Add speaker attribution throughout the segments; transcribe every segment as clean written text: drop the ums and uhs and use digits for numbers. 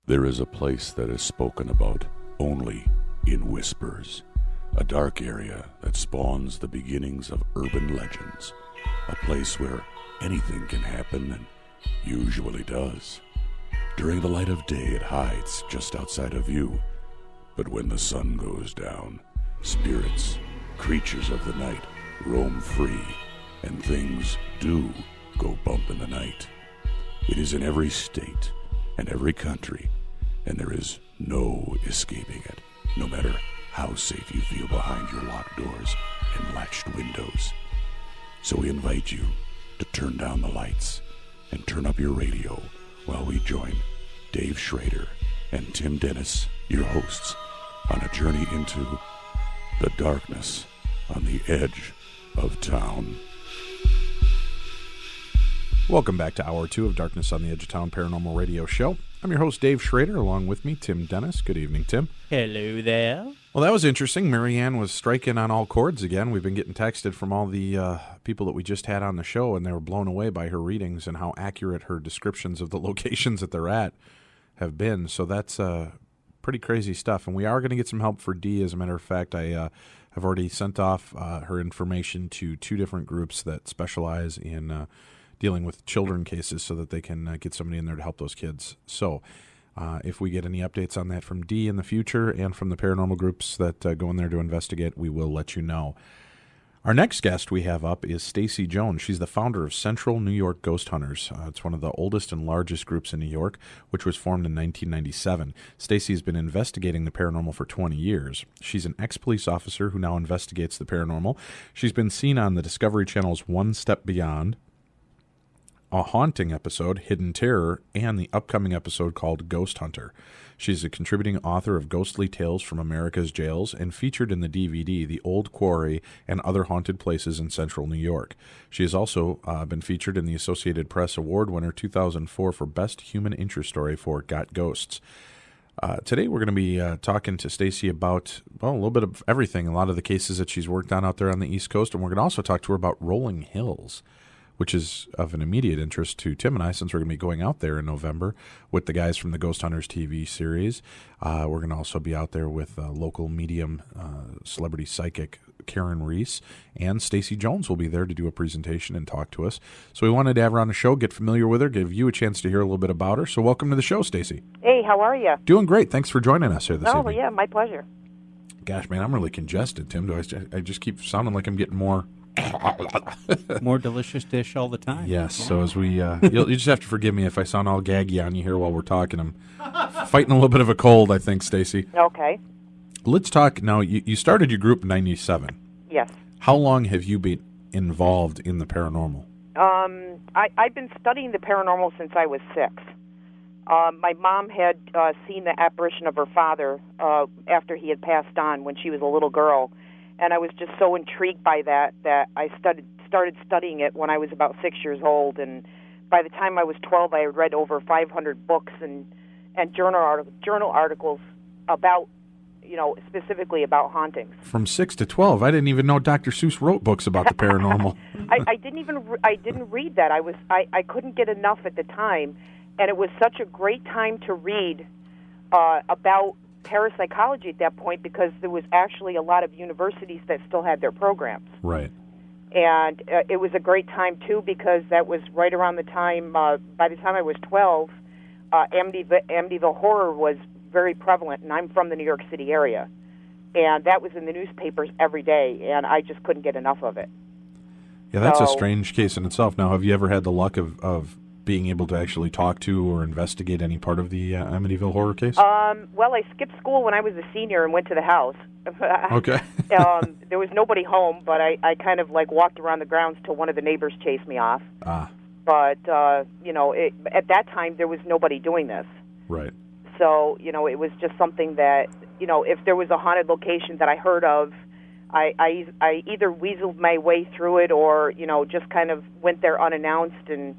Speaker 1: There is a place that is spoken about only in whispers, a dark area that spawns the beginnings of urban legends, a place where anything can happen and usually does. During the light of day, it hides just outside of view, but when the sun goes down, spirits, creatures of the night, roam free, and things do go bump in the night. It is in every state and every country, and there is no escaping it, no matter how safe you feel behind your locked doors and latched windows. So we invite you to turn down the lights and turn up your radio while we join Dave Schrader and Tim Dennis, your hosts, on a journey into the darkness on the edge of town.
Speaker 2: Welcome back to Hour 2 of Darkness on the Edge of Town Paranormal Radio Show. I'm your host, Dave Schrader, along with me, Tim Dennis. Good evening, Tim.
Speaker 3: Hello there.
Speaker 2: Well, that was interesting. Marianne was striking on all chords again. We've been getting texted from all the people that we just had on the show, and they were blown away by her readings and how accurate her descriptions of the locations that they're at have been. So that's pretty crazy stuff. And we are going to get some help for Dee. As a matter of fact, I have already sent off her information to two different groups that specialize in dealing with children cases so that they can get somebody in there to help those kids. So if we get any updates on that from Dee in the future and from the paranormal groups that go in there to investigate, we will let you know. Our next guest we have up is Stacey Jones. She's the founder of Central New York Ghost Hunters. It's one of the oldest and largest groups in New York, which was formed in 1997. Stacey has been investigating the paranormal for 20 years. She's an ex-police officer who now investigates the paranormal. She's been seen on the Discovery Channel's One Step Beyond, a haunting episode, Hidden Terror, and the upcoming episode called Ghost Hunter. She's a contributing author of Ghostly Tales from America's Jails and featured in the DVD The Old Quarry and Other Haunted Places in Central New York. She has also been featured in the Associated Press Award winner 2004 for Best Human Interest Story for Got Ghosts. Today we're going to be talking to Stacey about, well, a little bit of everything, a lot of the cases that she's worked on out there on the East Coast, and we're going to also talk to her about Rolling Hills, which is of an immediate interest to Tim and I, since we're going to be going out there in November with the guys from the Ghost Hunters TV series. We're going to also be out there with local medium celebrity psychic Karen Reese, and Stacey Jones will be there to do a presentation and talk to us. So we wanted to have her on the show, get familiar with her, give you a chance to hear a little bit about her. So welcome to the show, Stacey.
Speaker 4: Hey, how are you?
Speaker 2: Doing great. Thanks for joining us here this evening.
Speaker 4: Oh, yeah, my pleasure.
Speaker 2: Gosh, man, I'm really congested, Tim. I just keep sounding like I'm getting more...
Speaker 3: More delicious dish all the time.
Speaker 2: Yes, so as we, you just have to forgive me if I sound all gaggy on you here while we're talking. I'm fighting a little bit of a cold, I think, Stacey.
Speaker 4: Okay.
Speaker 2: Let's talk now. You started your group in '97.
Speaker 4: Yes.
Speaker 2: How long have you been involved in the paranormal?
Speaker 4: I've been studying the paranormal since I was 6. My mom had seen the apparition of her father after he had passed on when she was a little girl. And I was just so intrigued by that I started studying it when I was about 6 years old. And by the time I was 12, I had read over 500 books and journal articles about, specifically about hauntings.
Speaker 2: From 6 to 12, I didn't even know Dr. Seuss wrote books about the paranormal.
Speaker 4: I didn't read that. I couldn't get enough at the time, and it was such a great time to read about parapsychology at that point, because there was actually a lot of universities that still had their programs.
Speaker 2: Right.
Speaker 4: And it was a great time, too, because that was right around the time, by the time I was 12, Amityville horror was very prevalent, and I'm from the New York City area. And that was in the newspapers every day, and I just couldn't get enough of it.
Speaker 2: Yeah, that's a strange case in itself. Now, have you ever had the luck of being able to actually talk to or investigate any part of the Amityville horror case?
Speaker 4: Well, I skipped school when I was a senior and went to the house.
Speaker 2: Okay.
Speaker 4: There was nobody home, but I kind of walked around the grounds till one of the neighbors chased me off.
Speaker 2: Ah.
Speaker 4: But, at that time, there was nobody doing this.
Speaker 2: Right.
Speaker 4: So, it was just something that, if there was a haunted location that I heard of, I either weaseled my way through it or, just kind of went there unannounced. And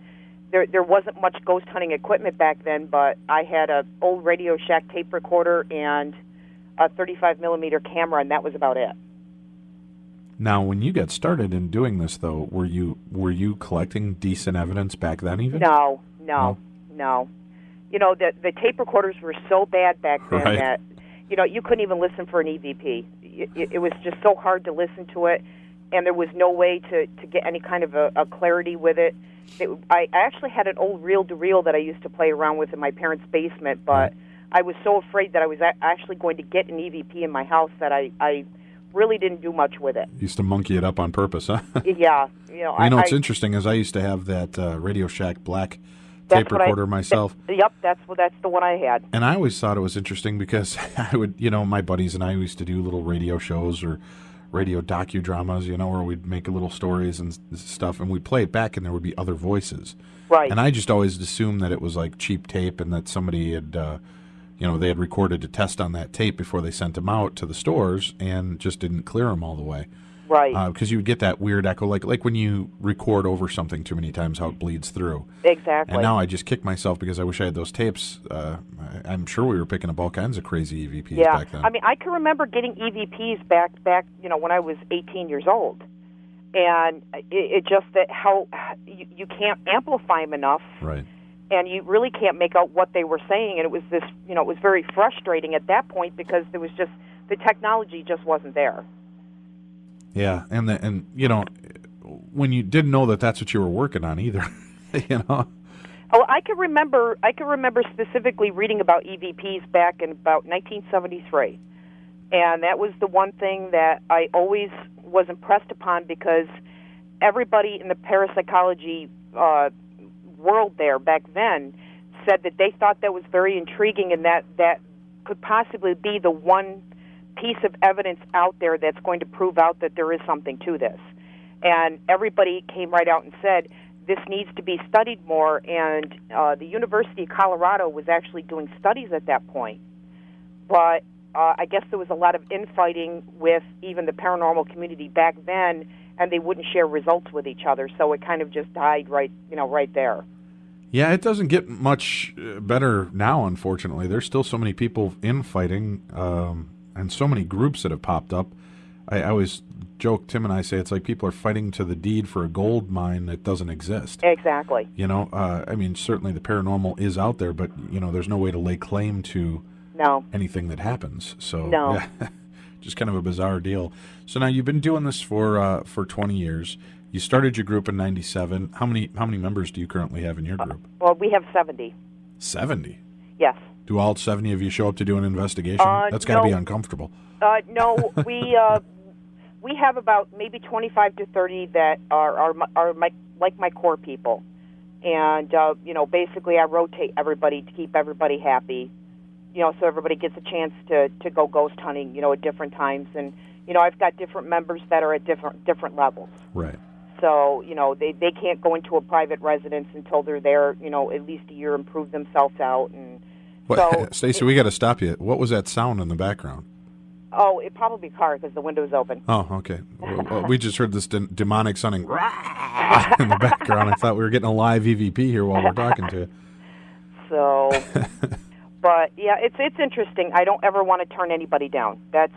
Speaker 4: there wasn't much ghost hunting equipment back then, but I had an old Radio Shack tape recorder and a 35-millimeter camera, and that was about it.
Speaker 2: Now, when you got started in doing this, though, were you collecting decent evidence back then even?
Speaker 4: No. the tape recorders were so bad back then
Speaker 2: Right.
Speaker 4: that, you couldn't even listen for an EVP. It was just so hard to listen to it, and there was no way to get any kind of a clarity with it. I actually had an old reel-to-reel that I used to play around with in my parents' basement, but I was so afraid that I was actually going to get an EVP in my house that I really didn't do much with it.
Speaker 2: Used to monkey it up on purpose, huh?
Speaker 4: Yeah.
Speaker 2: What's interesting is I used to have that Radio Shack black tape recorder myself.
Speaker 4: Yep, that's the one I had.
Speaker 2: And I always thought it was interesting because I would, my buddies and I used to do little radio shows or radio docudramas, where we'd make little stories and stuff, and we'd play it back, and there would be other voices.
Speaker 4: Right.
Speaker 2: And I just always assumed that it was like cheap tape and that somebody had, they had recorded a test on that tape before they sent them out to the stores and just didn't clear them all the way.
Speaker 4: Right.
Speaker 2: Because you would get that weird echo, like when you record over something too many times, how it bleeds through.
Speaker 4: Exactly.
Speaker 2: And now I just kick myself because I wish I had those tapes. I'm sure we were picking up all kinds of crazy EVPs back then.
Speaker 4: I mean, I can remember getting EVPs back, when I was 18 years old. And it just that how you can't amplify them enough.
Speaker 2: Right.
Speaker 4: And you really can't make out what they were saying. And it was this, it was very frustrating at that point because there was just, the technology just wasn't there.
Speaker 2: Yeah, and when you didn't know that that's what you were working on either,
Speaker 4: Oh, I can remember specifically reading about EVPs back in about 1973, and that was the one thing that I always was impressed upon because everybody in the parapsychology world there back then said that they thought that was very intriguing and that could possibly be the one piece of evidence out there that's going to prove out that there is something to this. And everybody came right out and said, this needs to be studied more, and the University of Colorado was actually doing studies at that point. But I guess there was a lot of infighting with even the paranormal community back then, and they wouldn't share results with each other, so it kind of just died right there.
Speaker 2: Yeah, it doesn't get much better now, unfortunately. There's still so many people infighting, and so many groups that have popped up. I always joke, Tim and I say, it's like people are fighting to the deed for a gold mine that doesn't exist.
Speaker 4: Exactly.
Speaker 2: Certainly the paranormal is out there, but, there's no way to lay claim to anything that happens. So, yeah, just kind of a bizarre deal. So now you've been doing this for 20 years. You started your group in 97. How many members do you currently have in your group?
Speaker 4: Well, we have 70.
Speaker 2: 70?
Speaker 4: Yes.
Speaker 2: Do all 70 of you show up to do an investigation? That's got to be uncomfortable.
Speaker 4: No, we have about maybe 25 to 30 that are my core people, and basically I rotate everybody to keep everybody happy, so everybody gets a chance to go ghost hunting, at different times, and I've got different members that are at different levels.
Speaker 2: Right.
Speaker 4: So they can't go into a private residence until they're there, at least a year and prove themselves out. And so,
Speaker 2: Stacey, we got to stop you. What was that sound in the background?
Speaker 4: Oh, it probably be a car because the window's open.
Speaker 2: Oh, okay. We just heard this demonic sounding in the background. I thought we were getting a live EVP here while we're talking to you.
Speaker 4: So, but yeah, it's interesting. I don't ever want to turn anybody down. That's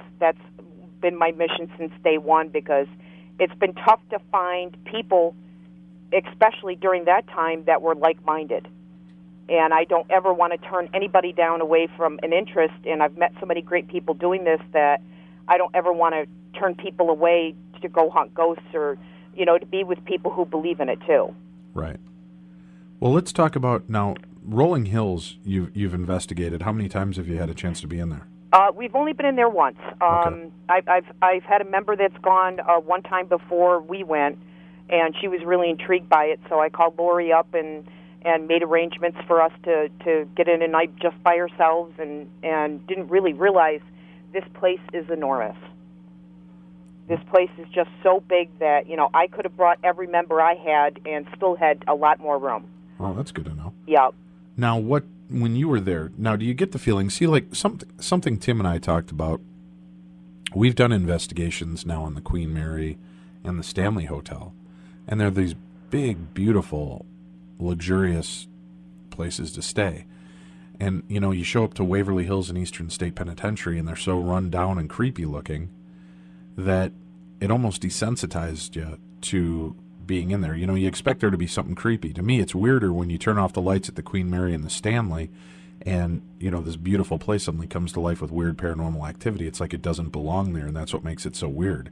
Speaker 4: been my mission since day one because it's been tough to find people, especially during that time, that were like-minded. And I don't ever want to turn anybody down away from an interest. And I've met so many great people doing this that I don't ever want to turn people away to go hunt ghosts or, to be with people who believe in it too.
Speaker 2: Right. Well, let's talk about now Rolling Hills. You've investigated. How many times have you had a chance to be in there?
Speaker 4: We've only been in there once.
Speaker 2: Okay.
Speaker 4: I've had a member that's gone one time before we went, and she was really intrigued by it. So I called Lori up and made arrangements for us to get in a night just by ourselves and didn't really realize this place is enormous. This place is just so big that, I could have brought every member I had and still had a lot more room.
Speaker 2: Oh, that's good to know.
Speaker 4: Yeah.
Speaker 2: Now, when you were there, do you get the feeling, like something Tim and I talked about, we've done investigations now on the Queen Mary and the Stanley Hotel, and they're these big, beautiful, luxurious places to stay. And, you show up to Waverly Hills and Eastern State Penitentiary, and they're so run down and creepy looking that it almost desensitized you to being in there. You know, you expect there to be something creepy. To me, it's weirder when you turn off the lights at the Queen Mary and the Stanley, and, you know, this beautiful place suddenly comes to life with weird paranormal activity. It's like it doesn't belong there, and that's what makes it so weird.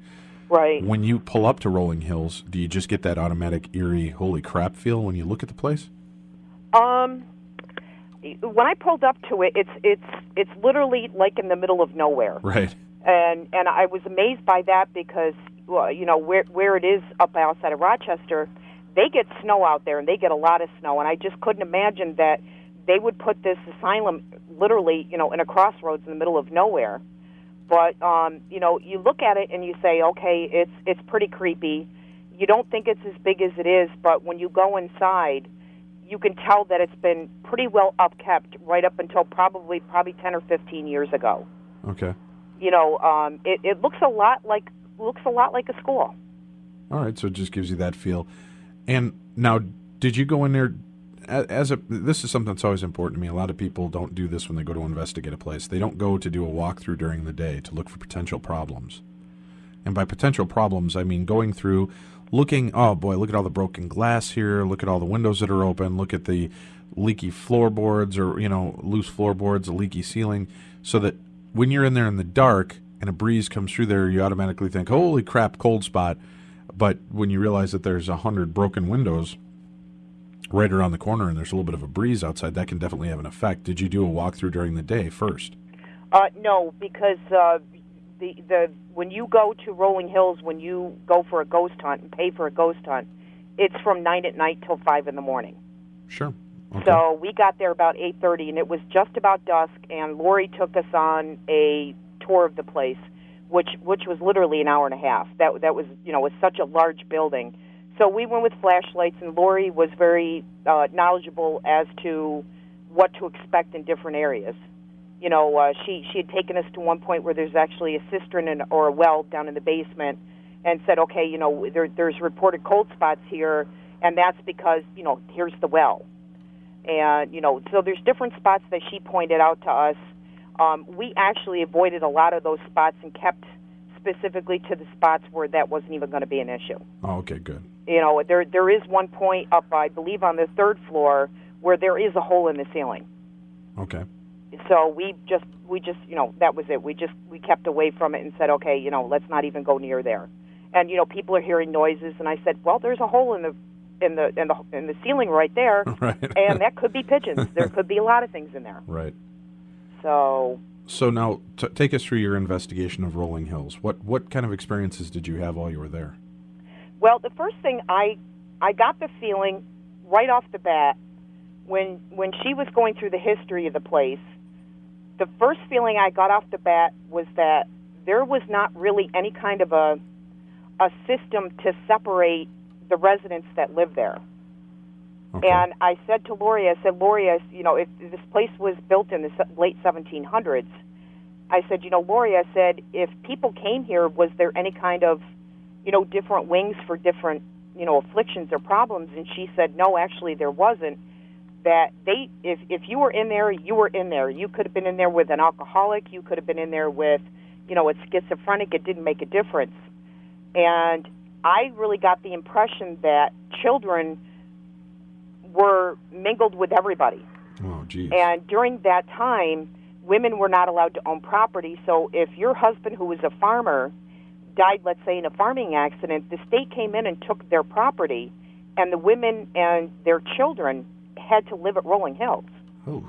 Speaker 4: Right.
Speaker 2: When you pull up to Rolling Hills, do you just get that automatic, eerie, holy crap feel when you look at the place?
Speaker 4: When I pulled up to it, it's literally like in the middle of nowhere.
Speaker 2: Right.
Speaker 4: And I was amazed by that because, well, you know, where it is up outside of Rochester, they get snow out there, and they get a lot of snow, and I just couldn't imagine that they would put this asylum literally, you know, in a crossroads in the middle of nowhere. But, you know, you look at it and you say, okay, it's pretty creepy. You don't think it's as big as it is, but when you go inside, you can tell that it's been pretty well upkept right up until probably 10 or 15 years ago.
Speaker 2: Okay.
Speaker 4: You know, it looks a lot like a school.
Speaker 2: All right, so it just gives you that feel. And now, did you go in there this is something that's always important to me. A lot of people don't do this when they go to investigate a place. They don't go to do a walkthrough during the day to look for potential problems. And by potential problems, I mean going through, looking, oh boy, look at all the broken glass here, look at all the windows that are open, look at the leaky floorboards or, you know, loose floorboards, a leaky ceiling, so that when you're in there in the dark and a breeze comes through there, you automatically think, holy crap, cold spot. But when you realize that there's 100 broken windows right around the corner and there's a little bit of a breeze outside, that can definitely have an effect. Did you do a walkthrough during the day first?
Speaker 4: No, because the when you go to Rolling Hills, when you go for a ghost hunt and pay for a ghost hunt, it's from 9 at night till 5 in the morning.
Speaker 2: Sure. Okay.
Speaker 4: So we got there about 8:30, and it was just about dusk, and Lori took us on a tour of the place, which was literally an hour and a half. That was, you know, was such a large building. So we went with flashlights, and Lori was very knowledgeable as to what to expect in different areas. You know, she had taken us to one point where there's actually a cistern or a well down in the basement, and said, okay, you know, there's reported cold spots here, and that's because, you know, here's the well. And, you know, so there's different spots that she pointed out to us. We actually avoided a lot of those spots and kept specifically to the spots where that wasn't even going to be an issue.
Speaker 2: Oh, okay, good.
Speaker 4: You know, there is one point up, I believe, on the third floor where there is a hole in the ceiling.
Speaker 2: Okay.
Speaker 4: So we just, you know, that was it. We kept away from it and said, okay, you know, let's not even go near there. And, you know, people are hearing noises, and I said, well, there's a hole in the ceiling right there,
Speaker 2: right.
Speaker 4: And that could be pigeons. There could be a lot of things in there.
Speaker 2: Right.
Speaker 4: So
Speaker 2: now, take us through your investigation of Rolling Hills. What kind of experiences did you have while you were there?
Speaker 4: Well, the first thing I got the feeling right off the bat when she was going through the history of the place, the first feeling I got off the bat was that there was not really any kind of a system to separate the residents that live there. Okay. And I said to Lori, you know, if this place was built in the late 1700s, I said, you know, Lori, I said, if people came here, was there any kind of, you know, different wings for different, you know, afflictions or problems? And she said, no, actually there wasn't. That if you were in there, you were in there. You could have been in there with an alcoholic. You could have been in there with, you know, a schizophrenic. It didn't make a difference. And I really got the impression that children were mingled with everybody.
Speaker 2: Oh, geez.
Speaker 4: And during that time, women were not allowed to own property. So if your husband, who was a farmer, died, let's say, in a farming accident, the state came in and took their property, and the women and their children had to live at Rolling Hills.
Speaker 2: Oh.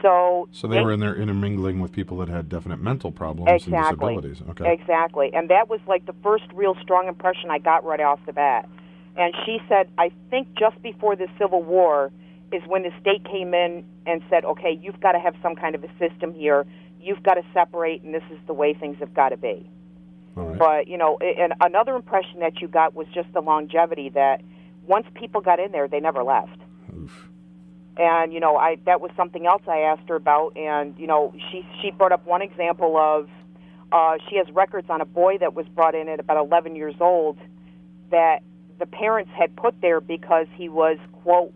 Speaker 4: So
Speaker 2: they were in there intermingling with people that had definite mental problems
Speaker 4: exactly,
Speaker 2: and disabilities. Okay.
Speaker 4: Exactly. And that was like the first real strong impression I got right off the bat. And she said, I think just before the Civil War is when the state came in and said, okay, you've got to have some kind of a system here. You've got to separate, and this is the way things have got to be.
Speaker 2: All right.
Speaker 4: But, you know, and another impression that you got was just the longevity, that once people got in there, they never left.
Speaker 2: Oof.
Speaker 4: And, you know, that was something else I asked her about. And, you know, she brought up one example of she has records on a boy that was brought in at about 11 years old that the parents had put there because he was, quote,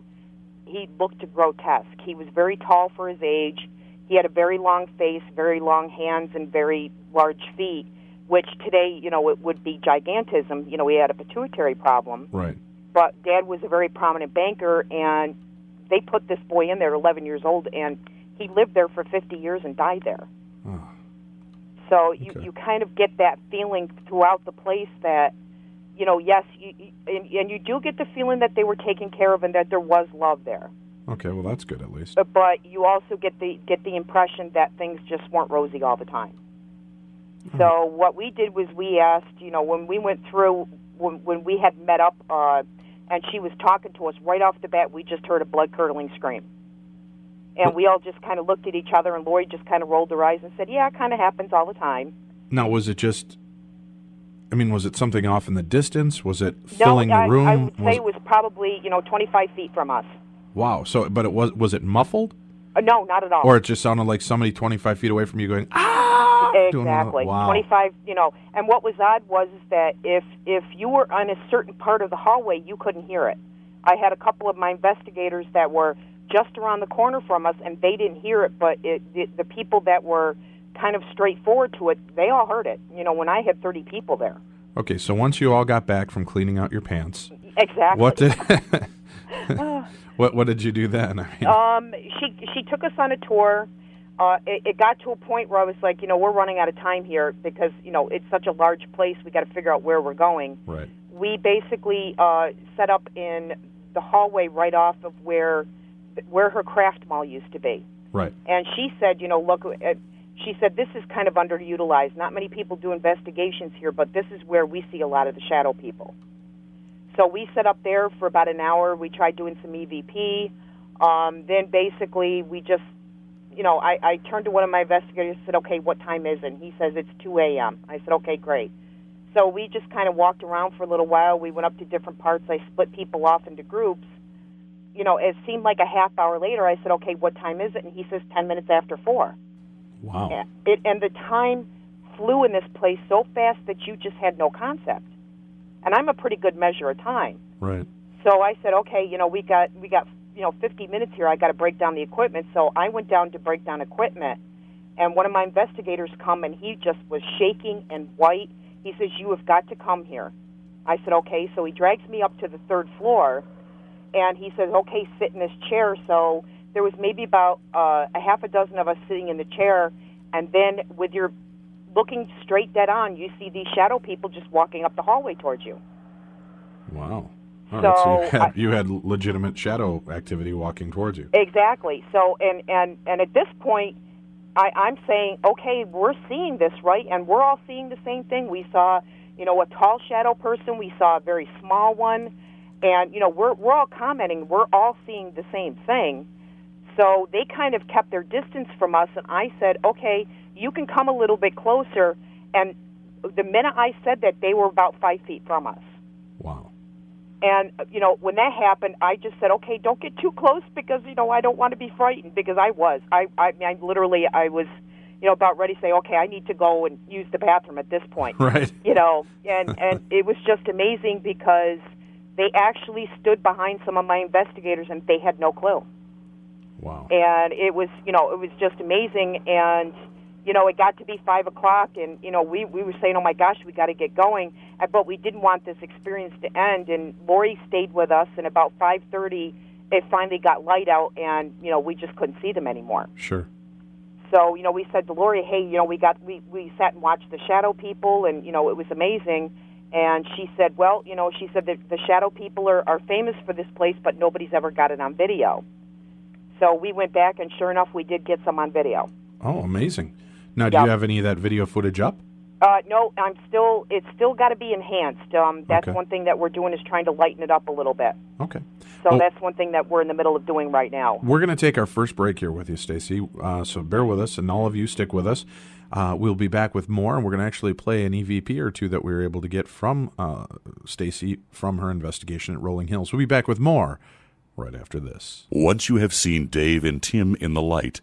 Speaker 4: he looked grotesque. He was very tall for his age. He had a very long face, very long hands, and very large feet. which today, it would be gigantism. He had a pituitary problem.
Speaker 2: Right.
Speaker 4: But Dad was a very prominent banker, and they put this boy in there, 11 years old, and he lived there for 50 years and died there.
Speaker 2: Oh.
Speaker 4: So you kind of get that feeling throughout the place that, yes, and you do get the feeling that they were taken care of and that there was love there.
Speaker 2: Okay, well, that's good at least.
Speaker 4: But you also get the impression that things just weren't rosy all the time. So what we did was we asked, when we went through, when we had met up, and she was talking to us right off the bat, we just heard a blood-curdling scream. And we all just kind of looked at each other, and Lori just kind of rolled her eyes and said, yeah, it kind of happens all the time.
Speaker 2: Now, was it something off in the distance? Was it filling the room?
Speaker 4: I would say it was probably, 25 feet from us.
Speaker 2: Wow. So, but was it muffled?
Speaker 4: No, not at all.
Speaker 2: Or it just sounded like somebody 25 feet away from you going, ah!
Speaker 4: Exactly.
Speaker 2: Wow.
Speaker 4: 25, and what was odd was that if you were on a certain part of the hallway, you couldn't hear it. I had a couple of my investigators that were just around the corner from us, and they didn't hear it, but the people that were kind of straightforward to it, they all heard it, when I had 30 people there.
Speaker 2: Okay, so once you all got back from cleaning out your pants.
Speaker 4: Exactly.
Speaker 2: What did... What did you do then?
Speaker 4: She took us on a tour. It got to a point where I was like, we're running out of time here because, it's such a large place. We got to figure out where we're going.
Speaker 2: Right.
Speaker 4: We basically set up in the hallway right off of where her craft mall used to be.
Speaker 2: Right.
Speaker 4: And she said, look, she said, this is kind of underutilized. Not many people do investigations here, but this is where we see a lot of the shadow people. So we set up there for about an hour. We tried doing some EVP. Then basically we just, I turned to one of my investigators and said, okay, what time is it? And he says, it's 2 a.m. I said, okay, great. So we just kind of walked around for a little while. We went up to different parts. I split people off into groups. It seemed like a half hour later. I said, okay, what time is it? And he says 10 minutes after 4.
Speaker 2: Wow.
Speaker 4: And the time flew in this place so fast that you just had no concept. And I'm a pretty good measure of time.
Speaker 2: Right.
Speaker 4: So I said, okay, we got 50 minutes here. I got to break down the equipment. So I went down to break down equipment, and one of my investigators come, and he just was shaking and white. He says, you have got to come here. I said, okay. So he drags me up to the 3rd floor, and he says, okay, sit in this chair. So there was maybe about a half a dozen of us sitting in the chair, and then with your looking straight dead on, you see these shadow people just walking up the hallway towards you.
Speaker 2: Wow. All
Speaker 4: so
Speaker 2: right, so you had legitimate shadow activity walking towards you.
Speaker 4: Exactly. So, and at this point, I'm saying, okay, we're seeing this, right? And we're all seeing the same thing. We saw, a tall shadow person. We saw a very small one. And, we're all commenting. We're all seeing the same thing. So they kind of kept their distance from us, and I said, okay, you can come a little bit closer. And the minute I said that, they were about 5 feet from us.
Speaker 2: Wow.
Speaker 4: And, when that happened, I just said, okay, don't get too close because, I don't want to be frightened, because I was. I was, about ready to say, okay, I need to go and use the bathroom at this point.
Speaker 2: Right.
Speaker 4: And it was just amazing because they actually stood behind some of my investigators and they had no clue.
Speaker 2: Wow.
Speaker 4: And it was just amazing. And, it got to be 5 o'clock, and, we were saying, oh, my gosh, we got to get going. But we didn't want this experience to end. And Lori stayed with us, and about 5:30, it finally got light out, and, we just couldn't see them anymore.
Speaker 2: Sure.
Speaker 4: So, we said to Lori, hey, we sat and watched the shadow people, and, it was amazing. And she said, well, that the shadow people are famous for this place, but nobody's ever got it on video. So we went back, and sure enough, we did get some on video.
Speaker 2: Oh, amazing. Now, do you have any of that video footage up?
Speaker 4: No, it's still got to be enhanced. That's one thing that we're doing is trying to lighten it up a little bit.
Speaker 2: Okay.
Speaker 4: So that's one thing that we're in the middle of doing right now.
Speaker 2: We're going to take our first break here with you, Stacey. So bear with us, and all of you stick with us. We'll be back with more, and we're going to actually play an EVP or two that we were able to get from Stacey from her investigation at Rolling Hills. We'll be back with more right after this.
Speaker 1: Once you have seen Dave and Tim in the light,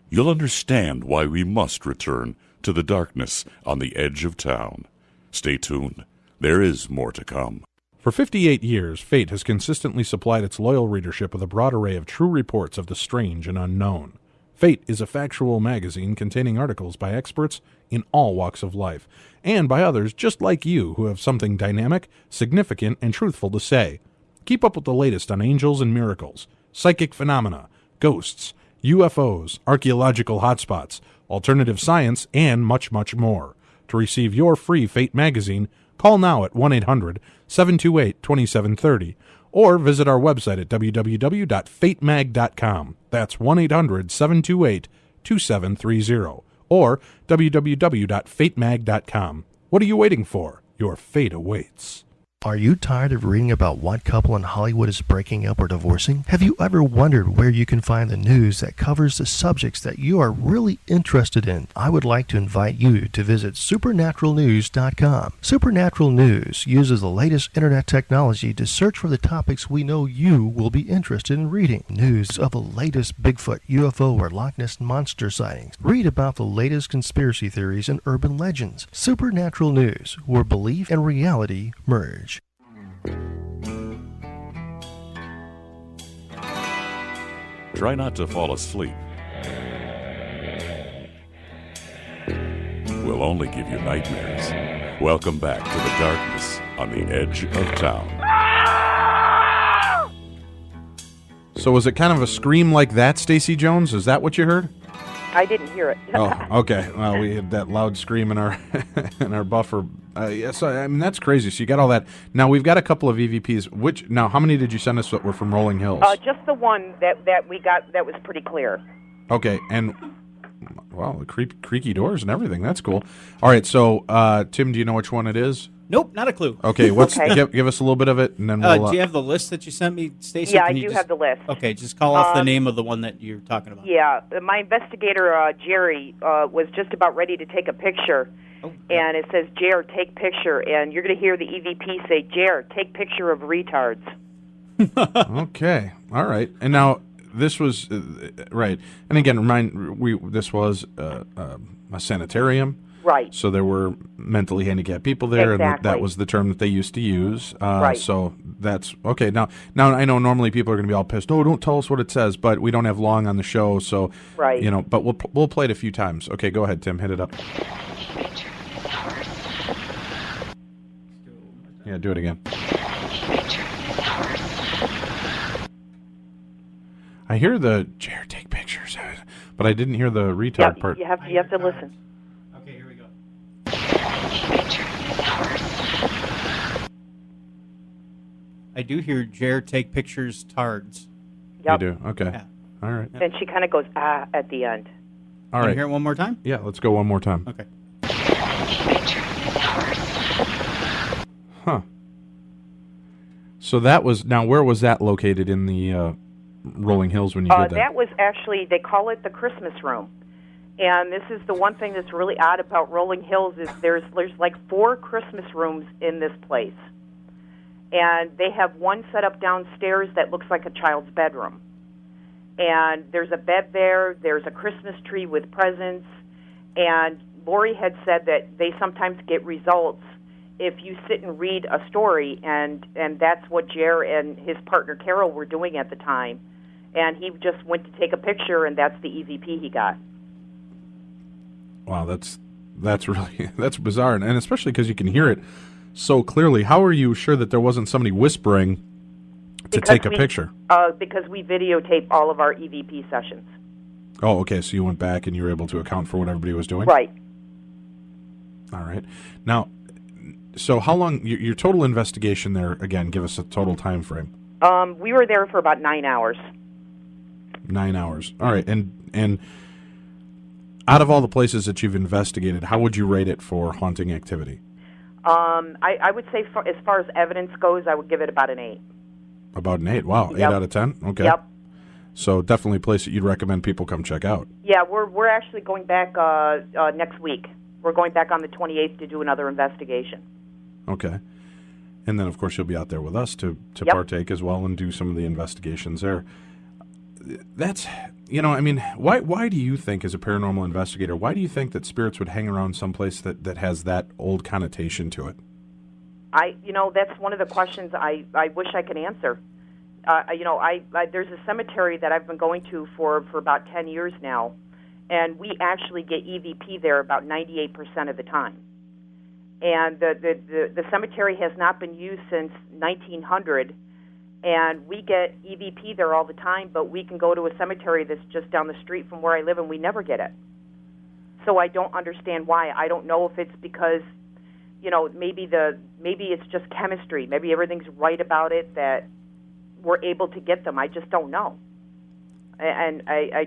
Speaker 1: you'll understand why we must return to the darkness on the edge of town. Stay tuned. There is more to come.
Speaker 2: For 58 years, Fate has consistently supplied its loyal readership with a broad array of true reports of the strange and unknown. Fate is a factual magazine containing articles by experts in all walks of life, and by others just like you who have something dynamic, significant, and truthful to say. Keep up with the latest on angels and miracles, psychic phenomena, ghosts, UFOs, archaeological hotspots, alternative science, and much, much more. To receive your free Fate magazine, call now at 1-800-728-2730 or visit our website at www.fatemag.com. That's 1-800-728-2730 or www.fatemag.com. What are you waiting for? Your fate awaits.
Speaker 5: Are you tired of reading about what couple in Hollywood is breaking up or divorcing? Have you ever wondered where you can find the news that covers the subjects that you are really interested in? I would like to invite you to visit supernaturalnews.com. Supernatural News uses the latest internet technology to search for the topics we know you will be interested in reading. News of the latest Bigfoot, UFO, or Loch Ness Monster sightings. Read about the latest conspiracy theories and urban legends. Supernatural News, where belief and reality merge.
Speaker 1: Try not to fall asleep. We'll only give you nightmares. Welcome back to the darkness on the edge of town.
Speaker 2: So was it kind of a scream like that, Stacey Jones? Is that what you heard?
Speaker 4: I didn't hear it.
Speaker 2: Oh, okay. Well, we had that loud scream in our in our buffer. So I mean, that's crazy. So you got all that. Now we've got a couple of EVPs. Now, how many did you send us that were from Rolling Hills?
Speaker 4: Just the one that we got that was pretty clear.
Speaker 2: Okay, and wow, the creaky doors and everything. That's cool. All right, so Tim, do you know which one it is?
Speaker 3: Nope, not a clue.
Speaker 2: Okay, give us a little bit of it, and then we'll.
Speaker 3: Do you have the list that you sent me, Stacey?
Speaker 4: Yeah, I do have the list.
Speaker 3: Okay, just call off the name of the one that you're talking about.
Speaker 4: Yeah, my investigator, Jerry, was just about ready to take a picture, and it says, Jer, take picture, and you're going to hear the EVP say, Jer, take picture of retards.
Speaker 2: Okay, all right. And now, this was, right, and again, this was a sanitarium.
Speaker 4: Right.
Speaker 2: So there were mentally handicapped people there,
Speaker 4: exactly.
Speaker 2: And that was the term that they used to use.
Speaker 4: Right.
Speaker 2: So that's okay. Now I know normally people are going to be all pissed. Oh, don't tell us what it says, but we don't have long on the show, so
Speaker 4: right.
Speaker 2: But we'll play it a few times. Okay, go ahead, Tim. Hit it up. Yeah, do it again. I hear the Jared take pictures, but I didn't hear the retard part.
Speaker 4: You have to listen.
Speaker 3: Okay, here we go. I do hear Jared take pictures tards.
Speaker 4: Yep.
Speaker 2: You do? Okay.
Speaker 3: Yeah.
Speaker 2: All right.
Speaker 4: Then she kind of goes, at the end.
Speaker 2: All
Speaker 3: Can
Speaker 2: right.
Speaker 3: you hear it one more time?
Speaker 2: Yeah, let's go one more time.
Speaker 3: Okay.
Speaker 2: Huh. So that was, now where was that located in the Rolling Hills when you did that?
Speaker 4: That was actually, they call it the Christmas room. And this is the one thing that's really odd about Rolling Hills is there's like 4 Christmas rooms in this place. And they have one set up downstairs that looks like a child's bedroom. And there's a bed there, there's a Christmas tree with presents, and Lori had said that they sometimes get results if you sit and read a story, and that's what Jer and his partner Carol were doing at the time. And he just went to take a picture, and that's the EVP he got.
Speaker 2: Wow, that's really, that's bizarre, and especially because you can hear it so clearly. How are you sure that there wasn't somebody whispering to take a picture?
Speaker 4: Because we videotape all of our EVP sessions.
Speaker 2: Oh, okay, so you went back and you were able to account for what everybody was doing?
Speaker 4: Right.
Speaker 2: All right. Now, so how long, your total investigation there, again, give us a total time frame.
Speaker 4: We were there for about 9 hours.
Speaker 2: 9 hours. All right, and out of all the places that you've investigated, how would you rate it for haunting activity?
Speaker 4: I would say as far as evidence goes, I would give it about an 8.
Speaker 2: About an 8. Wow, 8 out of 10? Okay.
Speaker 4: Yep.
Speaker 2: So definitely a place that you'd recommend people come check out.
Speaker 4: Yeah, we're actually going back next week. We're going back on the 28th to do another investigation.
Speaker 2: Okay. And then, of course, you'll be out there with us to
Speaker 4: Yep.
Speaker 2: partake as well and do some of the investigations there. That's, I mean, why do you think, as a paranormal investigator, why do you think that spirits would hang around someplace that has that old connotation to it?
Speaker 4: That's one of the questions I wish I could answer. there's a cemetery that I've been going to for about 10 years now, and we actually get EVP there about 98% of the time. And the cemetery has not been used since 1900, and we get EVP there all the time, but we can go to a cemetery that's just down the street from where I live, and we never get it. So I don't understand why. I don't know if it's because, maybe it's just chemistry. Maybe everything's right about it that we're able to get them. I just don't know. And I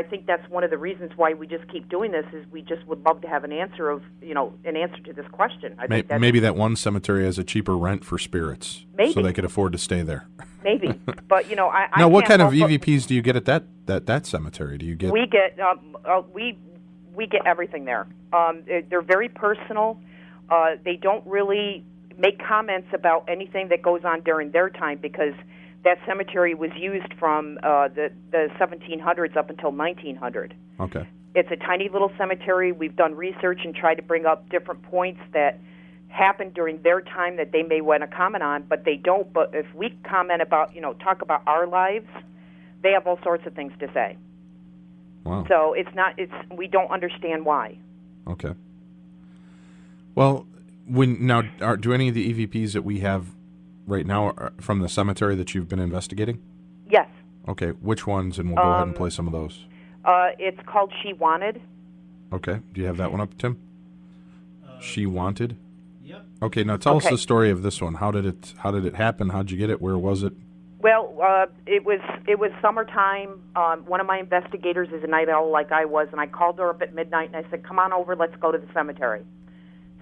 Speaker 4: think that's one of the reasons why we just keep doing this is we just would love to have an answer to this question.
Speaker 2: Maybe that one cemetery has a cheaper rent for spirits, so they could afford to stay there.
Speaker 4: Maybe, but I
Speaker 2: now, what kind of EVPs do you get at that cemetery? Do you get?
Speaker 4: We get we get everything there. They're very personal. They don't really make comments about anything that goes on during their time because that cemetery was used from the 1700s up until 1900.
Speaker 2: Okay.
Speaker 4: It's a tiny little cemetery. We've done research and tried to bring up different points that happened during their time that they may want to comment on, but they don't. But if we comment about, talk about our lives, they have all sorts of things to say.
Speaker 2: Wow.
Speaker 4: So we don't understand why.
Speaker 2: Okay. Well, do any of the EVPs that we have right now are from the cemetery that you've been investigating?
Speaker 4: Yes.
Speaker 2: Okay, which ones? And we'll go ahead and play some of those.
Speaker 4: It's called She Wanted.
Speaker 2: Okay, do you have that one up, Tim? She Wanted?
Speaker 3: Yep.
Speaker 2: Okay, now tell us the story of this one. How did it happen? How'd you get it? Where was it?
Speaker 4: Well, it was summertime. One of my investigators is a night owl like I was, and I called her up at midnight, and I said, come on over, let's go to the cemetery.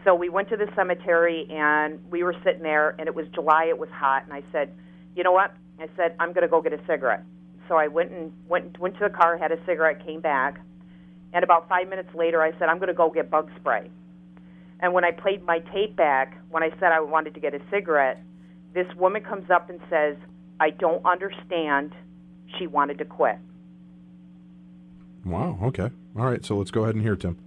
Speaker 4: So we went to the cemetery, and we were sitting there, and it was July, it was hot, and I said, you know what? I said, I'm going to go get a cigarette. So I went to the car, had a cigarette, came back, and about 5 minutes later, I said, I'm going to go get bug spray. And when I played my tape back, when I said I wanted to get a cigarette, this woman comes up and says, I don't understand. She wanted to quit.
Speaker 2: Wow, okay. All right, so let's go ahead and hear Tim.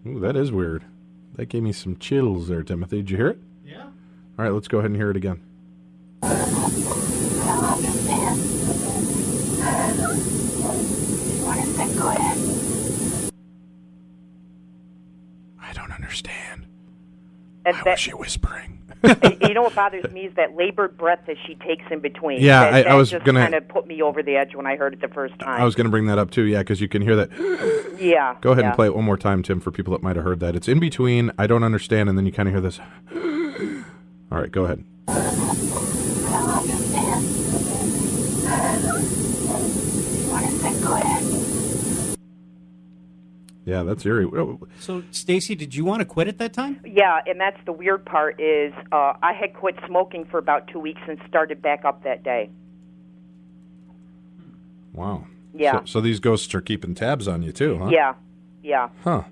Speaker 2: Ooh, that is weird. That gave me some chills there, Timothy. Did you hear it?
Speaker 3: Yeah.
Speaker 2: All right, let's go ahead and hear it again. I don't understand. Why was she whispering?
Speaker 4: You know what bothers me is that labored breath that she takes in between.
Speaker 2: Yeah,
Speaker 4: I was
Speaker 2: just
Speaker 4: kind of put me over the edge when I heard it the first time.
Speaker 2: I was going to bring that up too, yeah, because you can hear that.
Speaker 4: Yeah.
Speaker 2: Go ahead and play it one more time, Tim, for people that might have heard that. It's in between, I don't understand, and then you kind of hear this. All right, go ahead. Yeah, that's eerie.
Speaker 3: So, Stacey, did you want to quit at that time?
Speaker 4: Yeah, and that's the weird part is I had quit smoking for about 2 weeks and started back up that day.
Speaker 2: Wow.
Speaker 4: Yeah.
Speaker 2: So these ghosts are keeping tabs on you too, huh?
Speaker 4: Yeah.
Speaker 2: Huh.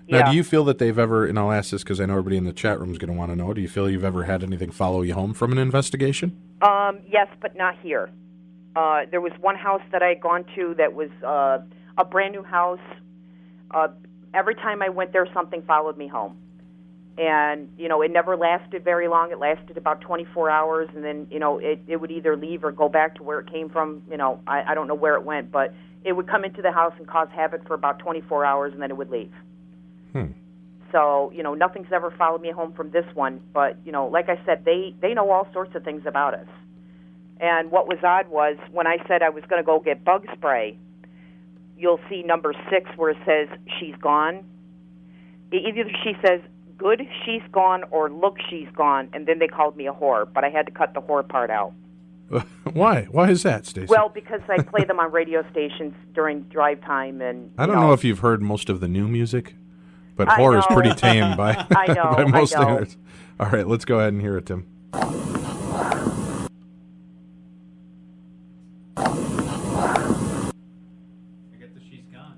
Speaker 2: Now, do you feel that they've ever, and I'll ask this because I know everybody in the chat room is going to want to know, do you feel you've ever had anything follow you home from an investigation?
Speaker 4: Yes, but not here. There was one house that I had gone to that was a brand new house. Every time I went there, something followed me home. And, it never lasted very long. It lasted about 24 hours, and then, it would either leave or go back to where it came from. I don't know where it went, but it would come into the house and cause havoc for about 24 hours, and then it would leave. So, nothing's ever followed me home from this one. But, like I said, they know all sorts of things about us. And what was odd was when I said I was going to go get bug spray, you'll see number 6 where it says she's gone. Either she says, good, she's gone, or look, she's gone, and then they called me a whore, but I had to cut the whore part out.
Speaker 2: Why? Why is that, Stacey?
Speaker 4: Well, because I play them on radio stations during drive time. And
Speaker 2: I don't know if you've heard most of the new music, but whore is pretty tame by, by most standards. All right, let's go ahead and hear it, Tim.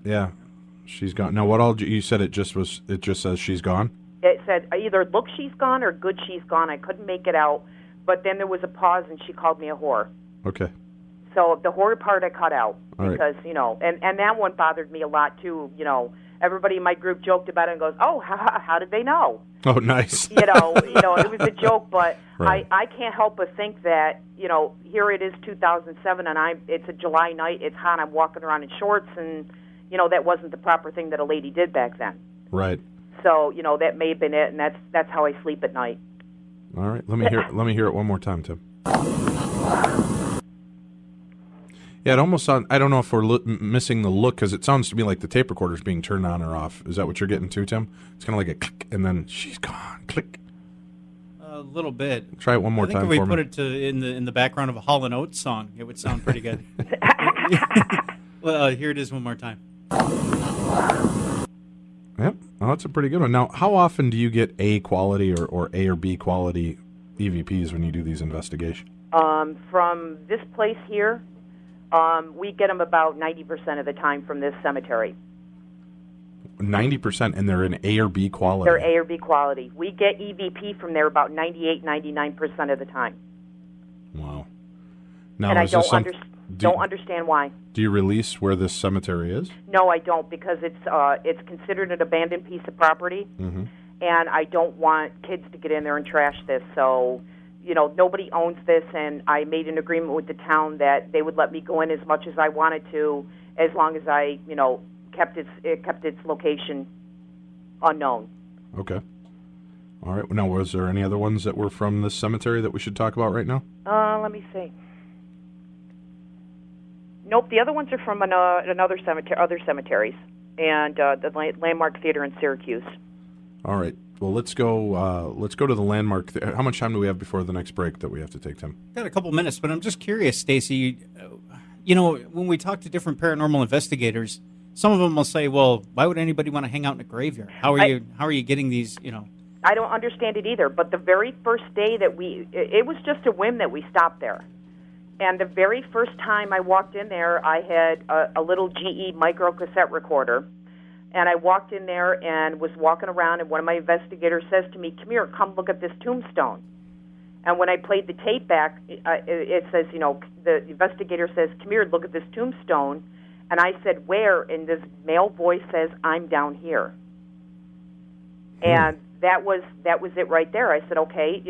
Speaker 2: Yeah, she's gone. Now, what all you said? It just says she's gone.
Speaker 4: It said either look, she's gone, or good, she's gone. I couldn't make it out, but then there was a pause, and she called me a whore.
Speaker 2: Okay.
Speaker 4: So the whore part I cut out
Speaker 2: all
Speaker 4: because
Speaker 2: right.
Speaker 4: and that one bothered me a lot too. everybody in my group joked about it and goes, "Oh, how did they know?"
Speaker 2: Oh, nice.
Speaker 4: It was a joke, but
Speaker 2: Right.
Speaker 4: I can't help but think that, here it is 2007, and it's a July night, it's hot, I'm walking around in shorts, and, that wasn't the proper thing that a lady did back then.
Speaker 2: Right.
Speaker 4: So, that may have been it, and that's how I sleep at night.
Speaker 2: All right. Let me hear it one more time, Tim. Yeah, it almost sounds, I don't know if we're missing the look, because it sounds to me like the tape recorder's being turned on or off. Is that what you're getting to, Tim? It's kind of like a click, and then she's gone. Click.
Speaker 3: A little bit.
Speaker 2: Try it one more time for me.
Speaker 3: I think if we put it in the background of a Hall & Oates song, it would sound pretty good. Well, here it is one more time.
Speaker 2: Yep. Oh, that's a pretty good one. Now, how often do you get A quality or A or B quality EVPs when you do these investigations?
Speaker 4: From this place here, we get them about 90% of the time from this cemetery.
Speaker 2: 90%, and they're in A or B quality?
Speaker 4: They're A or B quality. We get EVP from there about 98, 99% of the time.
Speaker 2: Wow. Now,
Speaker 4: and I
Speaker 2: is this
Speaker 4: don't understand why.
Speaker 2: Do you release where this cemetery is?
Speaker 4: No, I don't, because it's considered an abandoned piece of property,
Speaker 2: Mm-hmm.
Speaker 4: and I don't want kids to get in there and trash this. So, nobody owns this, and I made an agreement with the town that they would let me go in as much as I wanted to, as long as I, kept its location unknown.
Speaker 2: Okay. All right. Now, was there any other ones that were from this cemetery that we should talk about right now?
Speaker 4: Let me see. Nope, the other ones are from another cemetery, other cemeteries, and the Landmark Theater in Syracuse.
Speaker 2: All right. Well, let's go to the Landmark. How much time do we have before the next break that we have to take, Tim?
Speaker 3: Got a couple minutes, but I'm just curious, Stacey. When we talk to different paranormal investigators, some of them will say, "Well, why would anybody want to hang out in a graveyard? How are you getting these?"
Speaker 4: I don't understand it either. But the very first day that it was just a whim that we stopped there. And the very first time I walked in there, I had a little GE micro cassette recorder. And I walked in there and was walking around, and one of my investigators says to me, "Come here, come look at this tombstone." And when I played the tape back, it says, the investigator says, "Come here, look at this tombstone." And I said, "Where?" And this male voice says, "I'm down here." And that was it right there. I said, "Okay,